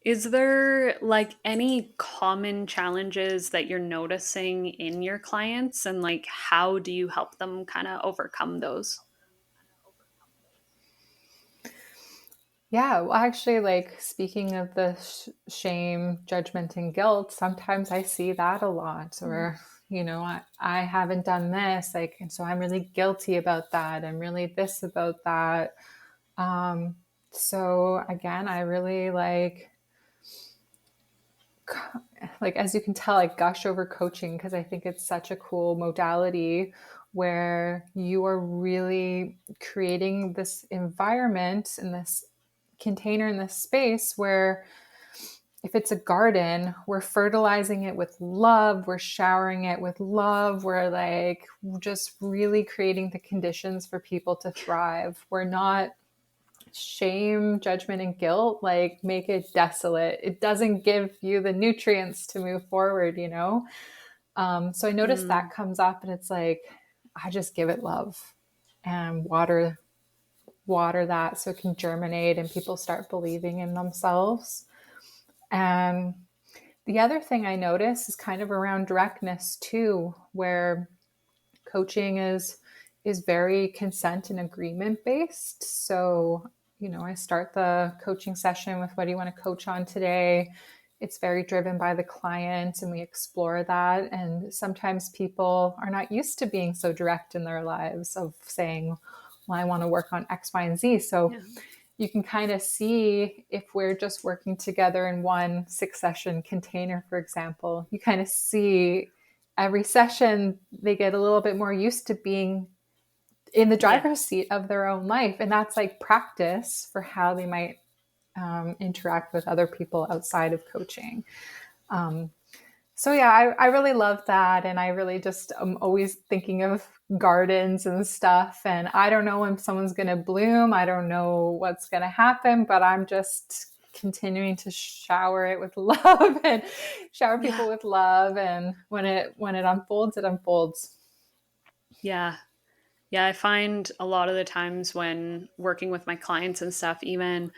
Is there like any common challenges that you're noticing in your clients, and like how do you help them kind of overcome those? Yeah, well, actually, like speaking of the shame, judgment, and guilt, sometimes I see that a lot. Mm. Or, I haven't done this, like, and so I'm really guilty about that. I'm really this about that. Um, so again, I really like as you can tell, I gush over coaching because I think it's such a cool modality where you are really creating this environment in this container, in this space where if it's a garden, we're fertilizing it with love, we're showering it with love, we're like just really creating the conditions for people to thrive. We're not shame, judgment, and guilt like make it desolate. It doesn't give you the nutrients to move forward. So I noticed Mm. that comes up, and it's like I just give it love and water that so it can germinate and people start believing in themselves. And the other thing I notice is kind of around directness too, where coaching is very consent and agreement based. So, I start the coaching session with, what do you want to coach on today? It's very driven by the client, and we explore that. And sometimes people are not used to being so direct in their lives of saying, well, I want to work on X, Y, and Z. So Yeah. you can kind of see if we're just working together in one 6-session container, for example, you kind of see every session they get a little bit more used to being in the Yeah. driver's seat of their own life. And that's like practice for how they might interact with other people outside of coaching. Um, so yeah, I really love that. And I really just am always thinking of gardens and stuff. And I don't know when someone's going to bloom. I don't know what's going to happen, but I'm just continuing to shower it with love and shower Yeah. people with love. And when it unfolds, it unfolds. Yeah. Yeah, I find a lot of the times when working with my clients and stuff, even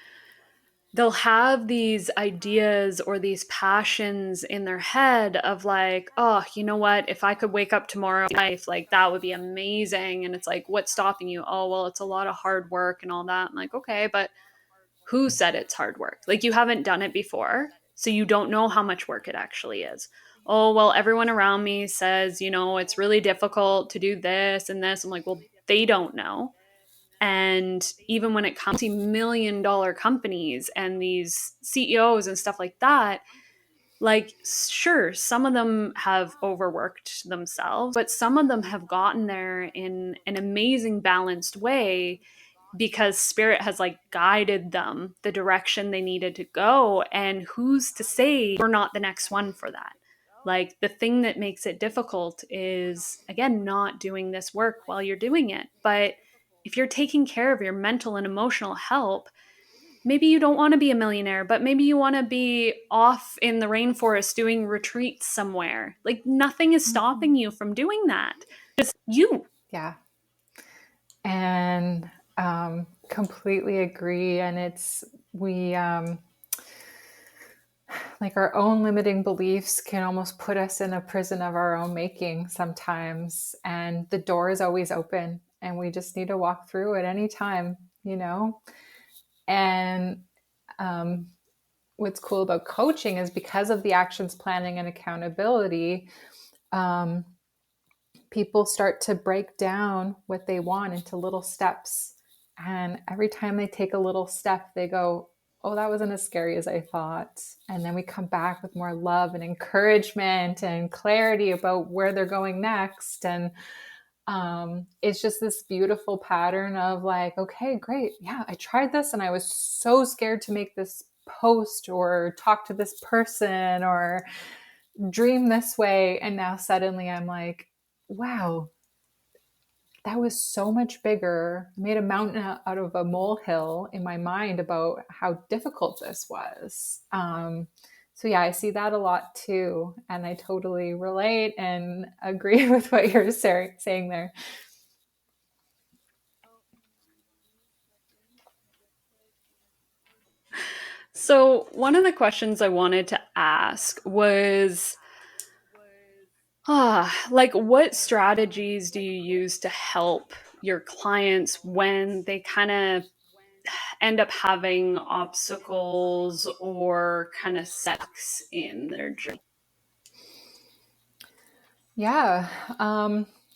they'll have these ideas or these passions in their head of like, oh, you know what? If I could wake up tomorrow, life, like that would be amazing. And it's like, what's stopping you? Oh, well, it's a lot of hard work and all that. I'm like, okay, but who said it's hard work? Like, you haven't done it before, so you don't know how much work it actually is. Oh, well, everyone around me says, it's really difficult to do this and this. I'm like, well, they don't know. And even when it comes to $1 million companies and these CEOs and stuff like that, like, sure, some of them have overworked themselves, but some of them have gotten there in an amazing, balanced way because spirit has like guided them the direction they needed to go. And who's to say we're not the next one for that? Like, the thing that makes it difficult is, again, not doing this work while you're doing it. But if you're taking care of your mental and emotional health, maybe you don't want to be a millionaire, but maybe you want to be off in the rainforest doing retreats somewhere. Like, nothing is Mm-hmm. stopping you from doing that. Just you. Yeah. And completely agree. And we like our own limiting beliefs can almost put us in a prison of our own making sometimes. And the door is always open, and we just need to walk through it anytime. And um, what's cool about coaching is because of the actions planning and accountability, um, people start to break down what they want into little steps. And every time they take a little step, they go, oh, that wasn't as scary as I thought. And then we come back with more love and encouragement and clarity about where they're going next. And it's just this beautiful pattern of like, okay, great. Yeah, I tried this and I was so scared to make this post or talk to this person or dream this way. And now suddenly I'm like, wow, that was so much bigger. I made a mountain out of a molehill in my mind about how difficult this was. So yeah, I see that a lot too. And I totally relate and agree with what you're saying there. So, one of the questions I wanted to ask was like what strategies do you use to help your clients when they kind of end up having obstacles or kind of setbacks in their journey? Yeah.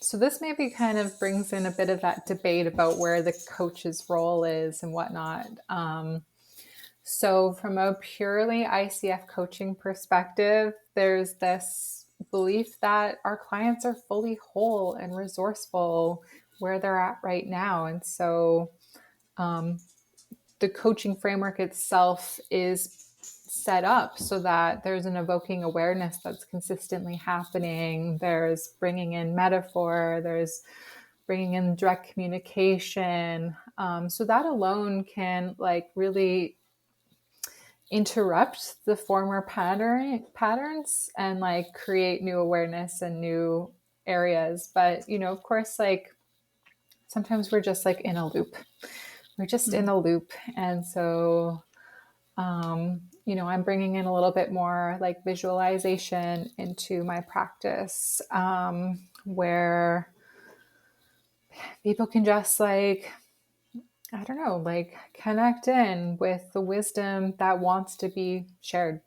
So this maybe kind of brings in a bit of that debate about where the coach's role is and whatnot. So, from a purely ICF coaching perspective, there's this belief that our clients are fully whole and resourceful where they're at right now. And so, um, the coaching framework itself is set up so that there's an evoking awareness that's consistently happening. There's bringing in metaphor, there's bringing in direct communication. So, that alone can like really interrupt the former patterns and like create new awareness and new areas. But of course, like sometimes we're just like in a loop. We're just in Mhm. a loop. And so I'm bringing in a little bit more like visualization into my practice, where people can just like, I don't know, like connect in with the wisdom that wants to be shared,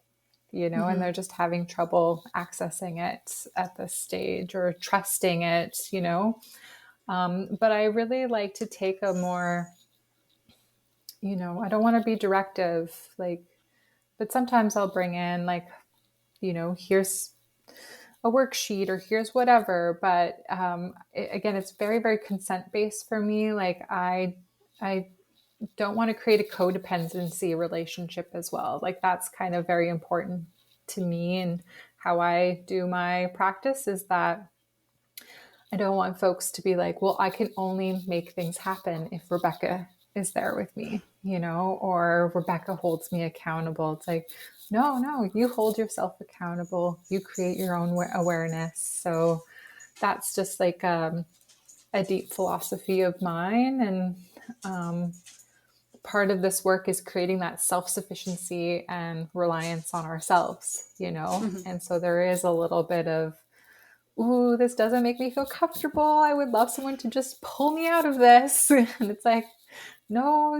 and Mhm. they're just having trouble accessing it at this stage or trusting it. But I really like to take a more, I don't want to be directive, like, but sometimes I'll bring in like, here's a worksheet or here's whatever. But again, it's very, very consent based for me. Like I don't want to create a codependency relationship as well. Like that's kind of very important to me and how I do my practice is that I don't want folks to be like, well, I can only make things happen if Rebecca is there with me, or Rebecca holds me accountable. It's like, no, you hold yourself accountable. You create your own awareness. So that's just like a deep philosophy of mine. And um, part of this work is creating that self-sufficiency and reliance on ourselves. Mhm. And so there is a little bit of, ooh, this doesn't make me feel comfortable. I would love someone to just pull me out of this. And it's like, no,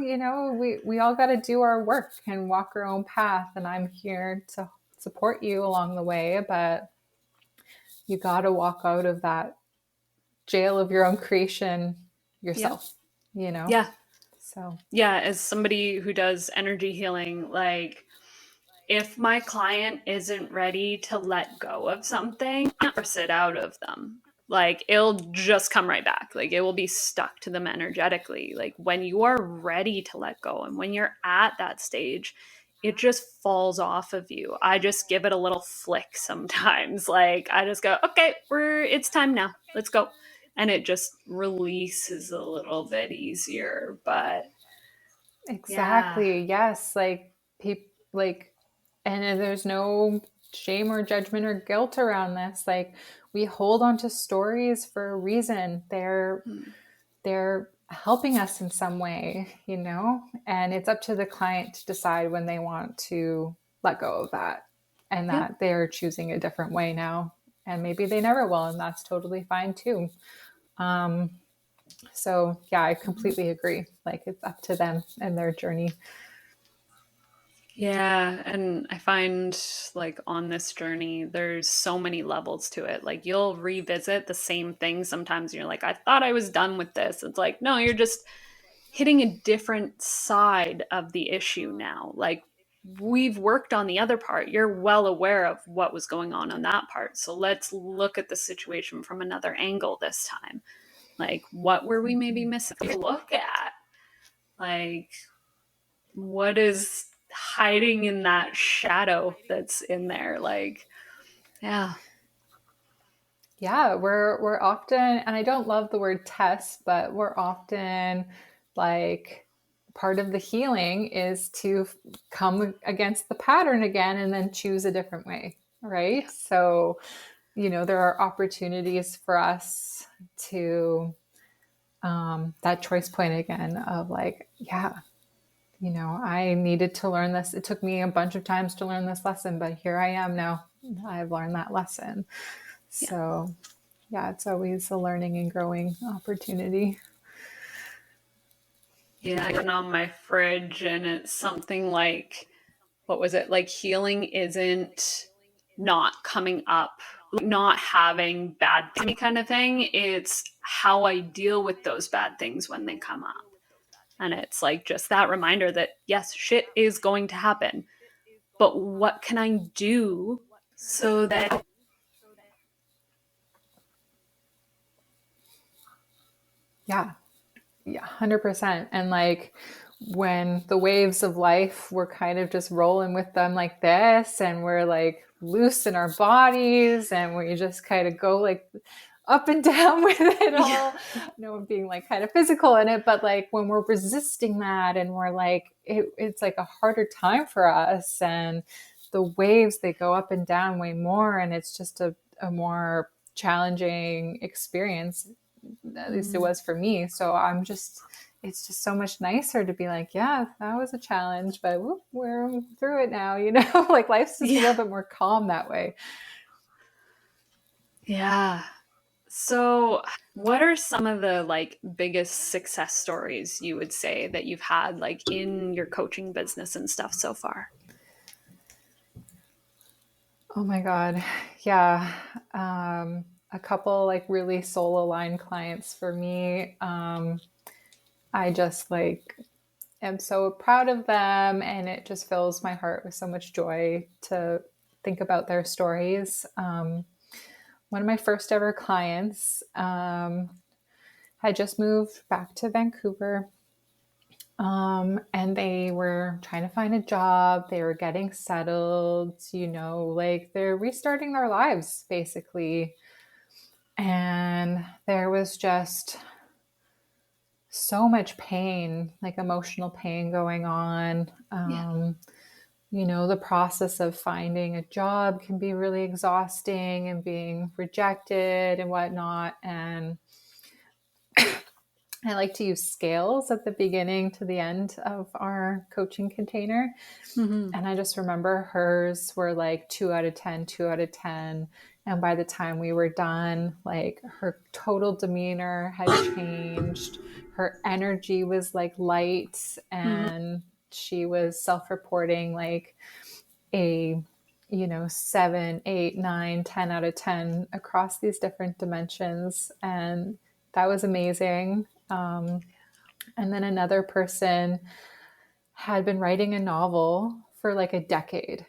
we all got to do our work and walk our own path. And I'm here to support you along the way. But you got to walk out of that jail of your own creation Yep. yourself, you know? Yeah. So, Yeah. As somebody who does energy healing, like if my client isn't ready to let go of something, I force it out of them. Like it'll just come right back. Like it will be stuck to them energetically. Like when you are ready to let go and when you're at that stage, it just falls off of you. I just give it a little flick sometimes. Like I just go, okay, it's time now. Let's go. And it just releases a little bit easier. But yeah. exactly. Yes. Like, people, like, and there's no shame or judgment or guilt around this. Like, we hold on to stories for a reason. Hmm. They're helping us in some way, and it's up to the client to decide when they want to let go of that and Yep. that they're choosing a different way now. And maybe they never will, and that's totally fine too. Um, so, yeah, I completely agree. Like, it's up to them and their journey. Yeah, and I find like on this journey, there's so many levels to it. Like you'll revisit the same thing sometimes, and you're like, I thought I was done with this. It's like, no, you're just hitting a different side of the issue now. Like we've worked on the other part. You're well aware of what was going on that part. So let's look at the situation from another angle this time. Like, what were we maybe missing to look at? Like, what is hiding in that shadow that's in there? Like, yeah. Yeah, we're often, and I don't love the word test, but we're often like, part of the healing is to come against the pattern again and then choose a different way, right? Yeah. So, there are opportunities for us to, that choice point again of like, yeah, I needed to learn this. It took me a bunch of times to learn this lesson, but here I am now. I've learned that lesson. Yeah. So, yeah, it's always a learning and growing opportunity. Yeah, I got on my fridge and it's something like, what was it? Like healing isn't not coming up, not having bad things kind of thing. It's how I deal with those bad things when they come up. And it's like just that reminder that yes, shit is going to happen. But what can I do so that Yeah. Yeah, 100%. And like when the waves of life, we're kind of just rolling with them like this, and we're like loose in our bodies, and we just kind of go like up and down with it yeah. all. I'm being like kind of physical in it, but like when we're resisting that and we're like, it's like a harder time for us. And the waves, they go up and down way more. And it's just a more challenging experience, at least it Mm. was for me. So it's just so much nicer to be like, yeah, that was a challenge, but whoop, we're through it now, like life's just a Yeah. little bit more calm that way. Yeah. So, what are some of the like biggest success stories you would say that you've had like in your coaching business and stuff so far? Oh my God. Yeah. A couple like really soul aligned clients for me. I just like am so proud of them, and it just fills my heart with so much joy to think about their stories. One of my first ever clients had just moved back to Vancouver, and they were trying to find a job. They were getting settled, like they're restarting their lives basically. And there was just so much pain, like emotional pain going on. Yeah. The process of finding a job can be really exhausting, and being rejected and whatnot. And I like to use scales at the beginning to the end of our coaching container. Mm-hmm. And I just remember hers were like 2 out of 10, 2 out of 10. And by the time we were done, like her total demeanor had changed. Her energy was like light, Mm-hmm. and she was self reporting like a 7, 8, 9, 10 out of 10 across these different dimensions. And that was amazing. And then another person had been writing a novel for like a decade,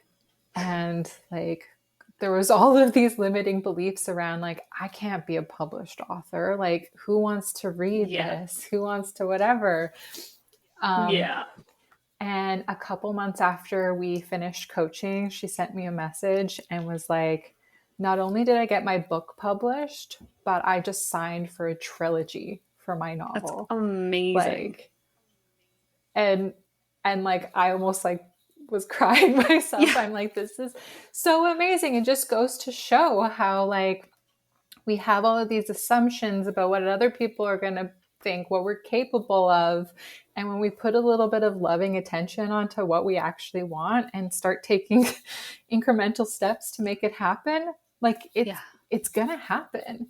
and like there was all of these limiting beliefs around like, I can't be a published author, like who wants to read Yeah. this, who wants to whatever. um, Yeah. and a couple months after we finished coaching, she sent me a message and was like, not only did I get my book published, but I just signed for a trilogy for my That's novel. amazing. Like, and like I almost like was crying myself. Yeah. I'm like, this is so amazing. It just goes to show how like we have all of these assumptions about what other people are going to think, what we're capable of. And when we put a little bit of loving attention onto what we actually want and start taking incremental steps to make it happen, like Yeah. it's going to happen.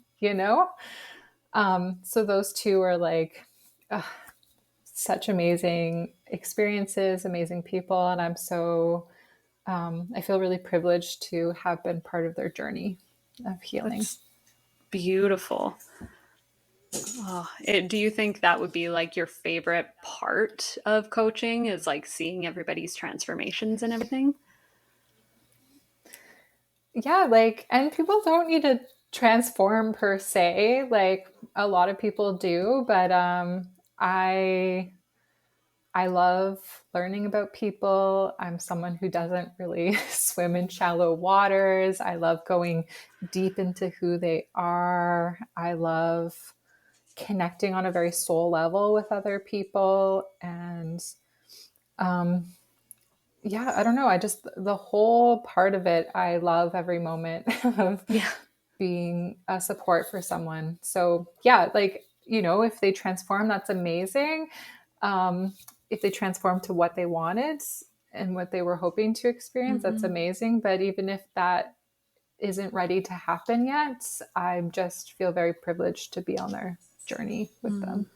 So those two are like, such amazing experiences, amazing people. And I feel really privileged to have been part of their journey of healing. That's beautiful. Oh, do you think that would be like your favorite part of coaching is like seeing everybody's transformations and everything? Yeah, like, and people don't need to transform per se. Like a lot of people do, but I I love learning about people. I'm someone who doesn't really swim in shallow waters. I love going deep into who they are. I love connecting on a very soul level with other people. And um, yeah, I don't know. I just, the whole part of it, I love every moment of Yeah. being a support for someone. So yeah, like, if they transform, that's amazing. Um, if they transform to what they wanted and what they were hoping to experience, that's Mm-hmm. amazing. But even if that isn't ready to happen yet, I just feel very privileged to be on their journey with Mm, them.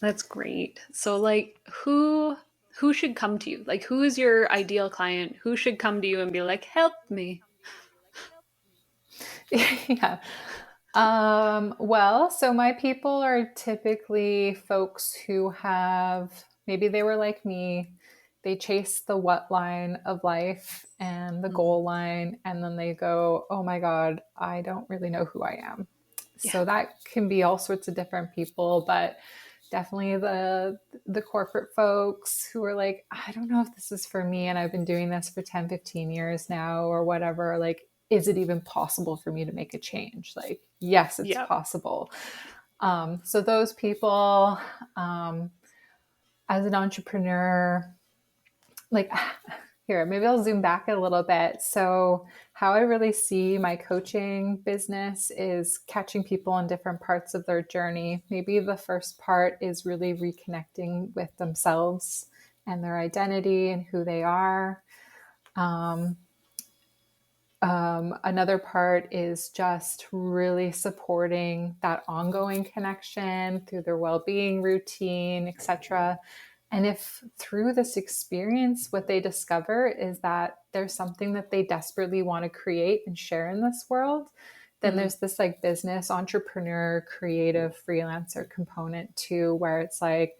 that's great. So like who should come to you? Like who is your ideal client? Who should come to you and be like, "Help me." Yeah. Well, so my people are typically folks who have, maybe they were like me, they chase the what line of life and the Mm, goal line, and then they go, oh my God, I don't really know who I am. yeah. So that can be all sorts of different people, but definitely the corporate folks who are like, I don't know if this is for me, and I've been doing this for 10, 15 years now or whatever. Like, is it even possible for me to make a change? Like, yes, it's Yeah. possible. So those people, as an entrepreneur, like, here, maybe I'll zoom back a little bit. So how I really see my coaching business is catching people in different parts of their journey. Maybe the first part is really reconnecting with themselves and their identity and who they are. Um, Another part is just really supporting that ongoing connection through their well-being routine, etc. And if through this experience, what they discover is that there's something that they desperately want to create and share in this world, then Mm, there's this like business, entrepreneur, creative, freelancer component too, where it's like,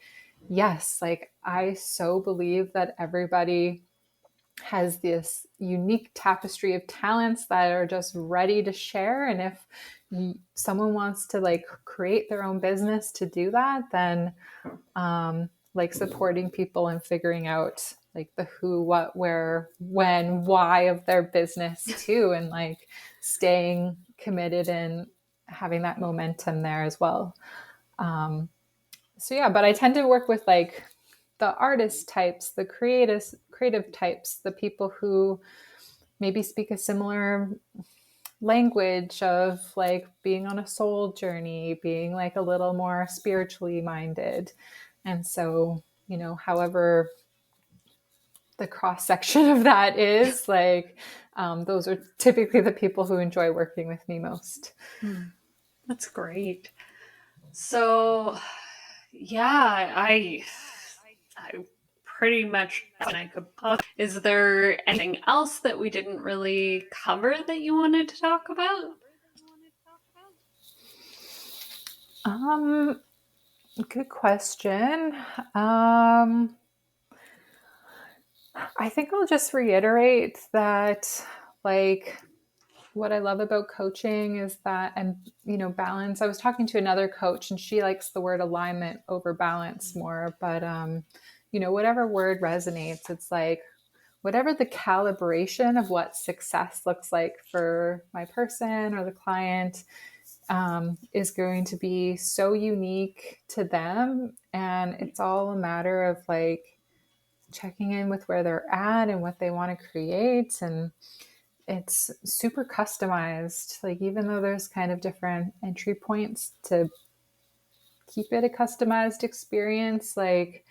yes, like I so believe that everybody has this unique tapestry of talents that are just ready to share. And if someone wants to like create their own business to do that, then like supporting people and figuring out like the who, what, where, when, why of their business too, and like staying committed and having that momentum there as well. So yeah, but I tend to work with like the artist types, the creative types, the people who maybe speak a similar language of like being on a soul journey, being like a little more spiritually minded. And so, however the cross section of that is, like, those are typically the people who enjoy working with me most. mm, that's great. So, yeah, I pretty much and I could is there anything else that we didn't really cover that you wanted to talk about? Um, Good question. Um, I think I'll just reiterate that, like, what I love about coaching is that, and balance. I was talking to another coach, and she likes the word alignment over balance more. But whatever word resonates, it's like whatever the calibration of what success looks like for my person or the client is going to be so unique to them, and it's all a matter of like checking in with where they're at and what they want to create. And it's super customized. Like, even though there's kind of different entry points to keep it a customized experience, like,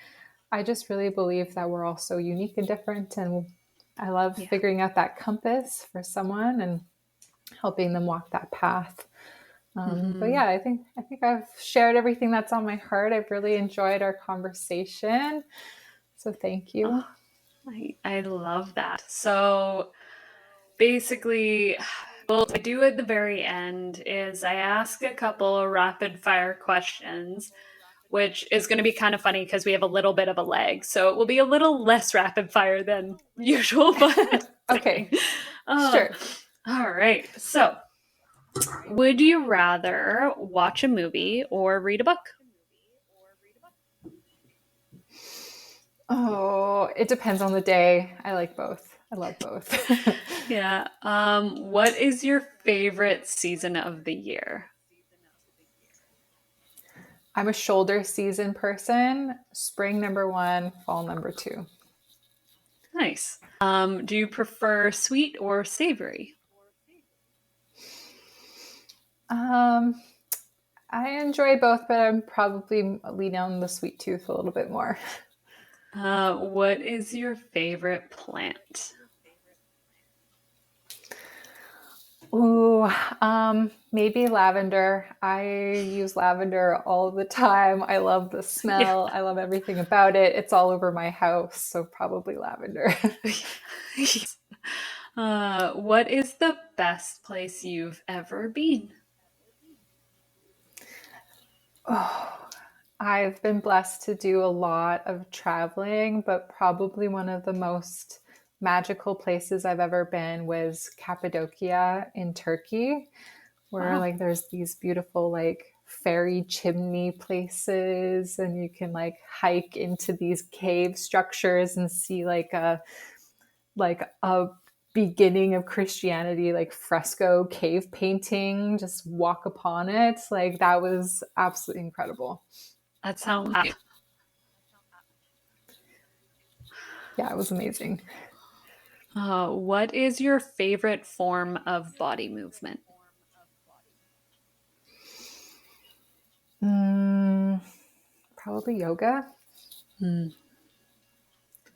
I just really believe that we're all so unique and different. And I love Yeah. figuring out that compass for someone and helping them walk that path. But Mm-hmm. yeah, I think I've shared everything that's on my heart. I've really enjoyed our conversation. So thank you. Oh, I love that. So basically, what I do at the very end is I ask a couple of rapid fire questions, which is going to be kind of funny because we have a little bit of a lag. So it will be a little less rapid fire than usual, but Okay, uh, sure. all right. So, would you rather watch a movie or read a book? Oh, it depends on the day. I like both. I love both. Yeah. What is your favorite season of the year? I'm a shoulder season person. Spring number one, fall number two. Nice. Do you prefer sweet or savory? Um, I enjoy both, but I'm probably lean on the sweet tooth a little bit more. What is your favorite plant? Ooh, maybe lavender. I use lavender all the time. I love the Yeah. smell. I love everything about it. It's all over my house, so probably lavender. Yes. What is the best place you've ever been? Oh, I've been blessed to do a lot of traveling, but probably one of the most magical places I've ever been was Cappadocia in Turkey, where Wow, like there's these beautiful like fairy chimney places and you can like hike into these cave structures and see like a beginning of Christianity, like fresco cave painting, just walk upon it. Like that was absolutely incredible. that sounds. Um, yeah, it was amazing. What is your favorite form of body movement? Mm, probably yoga. Hmm.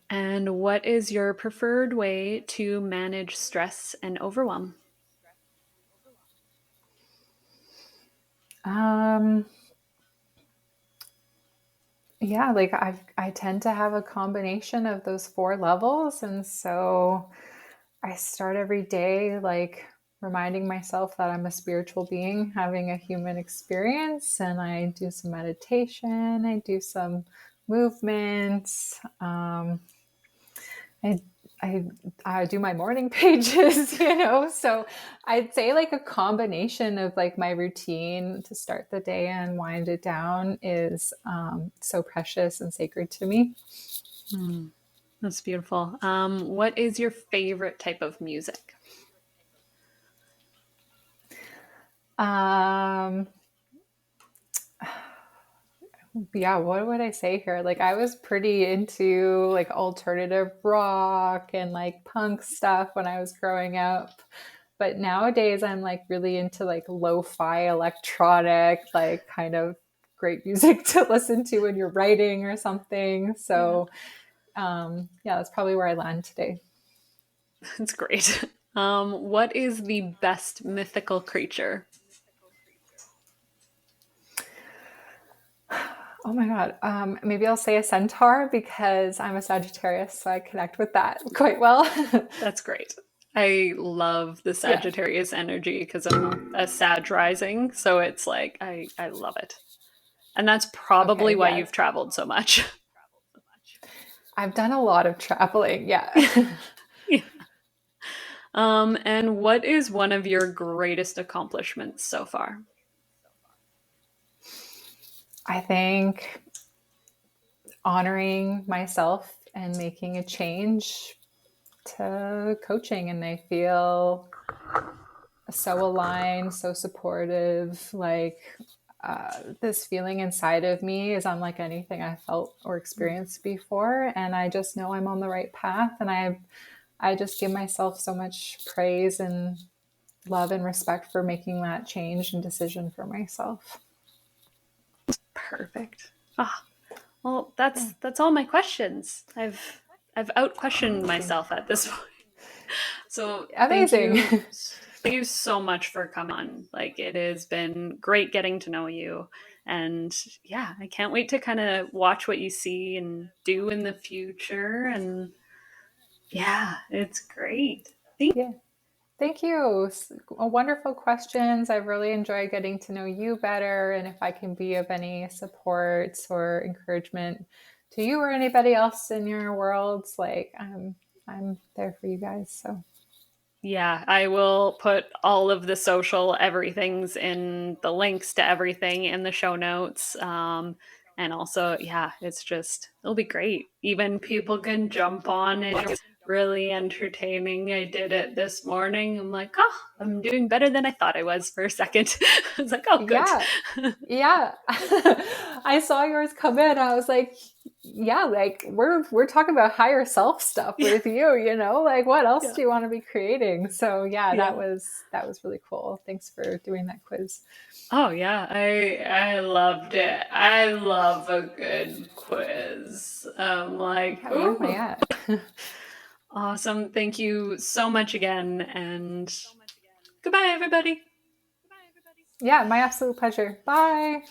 And what is your preferred way to manage stress and overwhelm? Um, yeah, like I tend to have a combination of those four levels, and so I start every day like reminding myself that I'm a spiritual being having a human experience, and I do some meditation, I do some movement. I, I, I do my morning pages, So I'd say like a combination of like my routine to start the day and wind it down is so precious and sacred to me. Hmm, that's beautiful. What is your favorite type of music? Um, yeah, what would I say here? Like I was pretty into like alternative rock and like punk stuff when I was growing up. But nowadays I'm like really into like lo-fi electronic, like kind of great music to listen to when you're writing or something. Yeah, So yeah, that's probably where I land today. that's great. What is the best mythical creature? Oh my God. Maybe I'll say a centaur because I'm a Sagittarius, so I connect with that quite well. That's great. I love the Yeah. Sagittarius energy because I'm a Sag rising, so it's like I love it. And that's probably Okay. why Yeah. you've traveled so much. I've done a lot of traveling. Yeah. Yeah. And what is one of your greatest accomplishments so far? I think honoring myself and making a change to coaching, and they feel so aligned, so supportive. Like this feeling inside of me is unlike anything I felt or experienced before, and I just know I'm on the right path. And I just give myself so much praise and love and respect for making that change and decision for myself. Perfect. Ah, well, Yeah, that's all my questions. I've out questioned amazing, myself at this point. So amazing. thank you so much for coming on. Like it has been great getting to know you, and yeah, I can't wait to kind of watch what you see and do in the future. And yeah, it's great. Yeah. Thank you. Wonderful questions. I've really enjoyed getting to know you better. And if I can be of any support or encouragement to you or anybody else in your worlds, like I'm there for you guys. So Yeah, I will put all of the social everything's in the links to everything in the show notes. And also, yeah, it's just, it'll be great. Even people can jump on it really entertaining. I did it this morning. I'm like, oh, I'm doing better than I thought I was for a second. I was like, oh, good. Yeah. Yeah. I saw yours come in. I was like, yeah, like we're talking about higher self stuff with you, like what else Yeah. do you want to be creating? So yeah, Yeah. that was really cool. Thanks for doing that quiz. Oh yeah, I loved it. I love a good quiz. I'm like, Yeah, where am I ooh, at? awesome. Thank you so much again, and goodbye, everybody. Yeah, my absolute pleasure. Bye.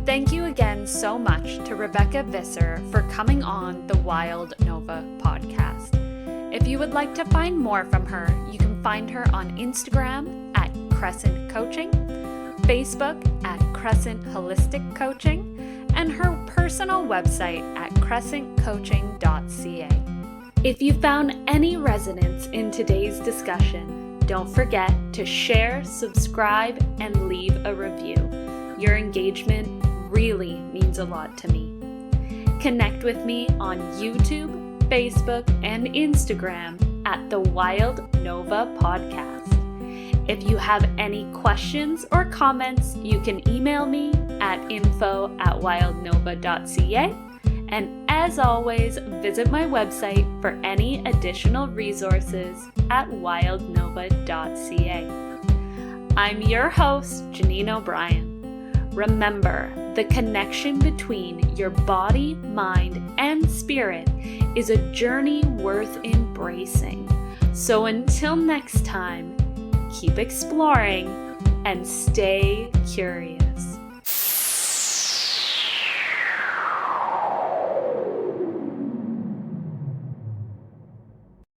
Thank you again so much to Rebecca Visser for coming on the Wild Nova podcast. If you would like to find more from her, you can find her on Instagram at Crescent Coaching, Facebook at Crescent Holistic Coaching, and her personal website at crescentcoaching.ca. If you found any resonance in today's discussion, don't forget to share, subscribe, and leave a review. Your engagement really means a lot to me. Connect with me on YouTube, Facebook, and Instagram at the Wild Nova Podcast. If you have any questions or comments, you can email me at info@wildnova.ca. And as always, visit my website for any additional resources at wildnova.ca. I'm your host, Janine O'Brien. Remember, the connection between your body, mind, and spirit is a journey worth embracing. So until next time, keep exploring and stay curious.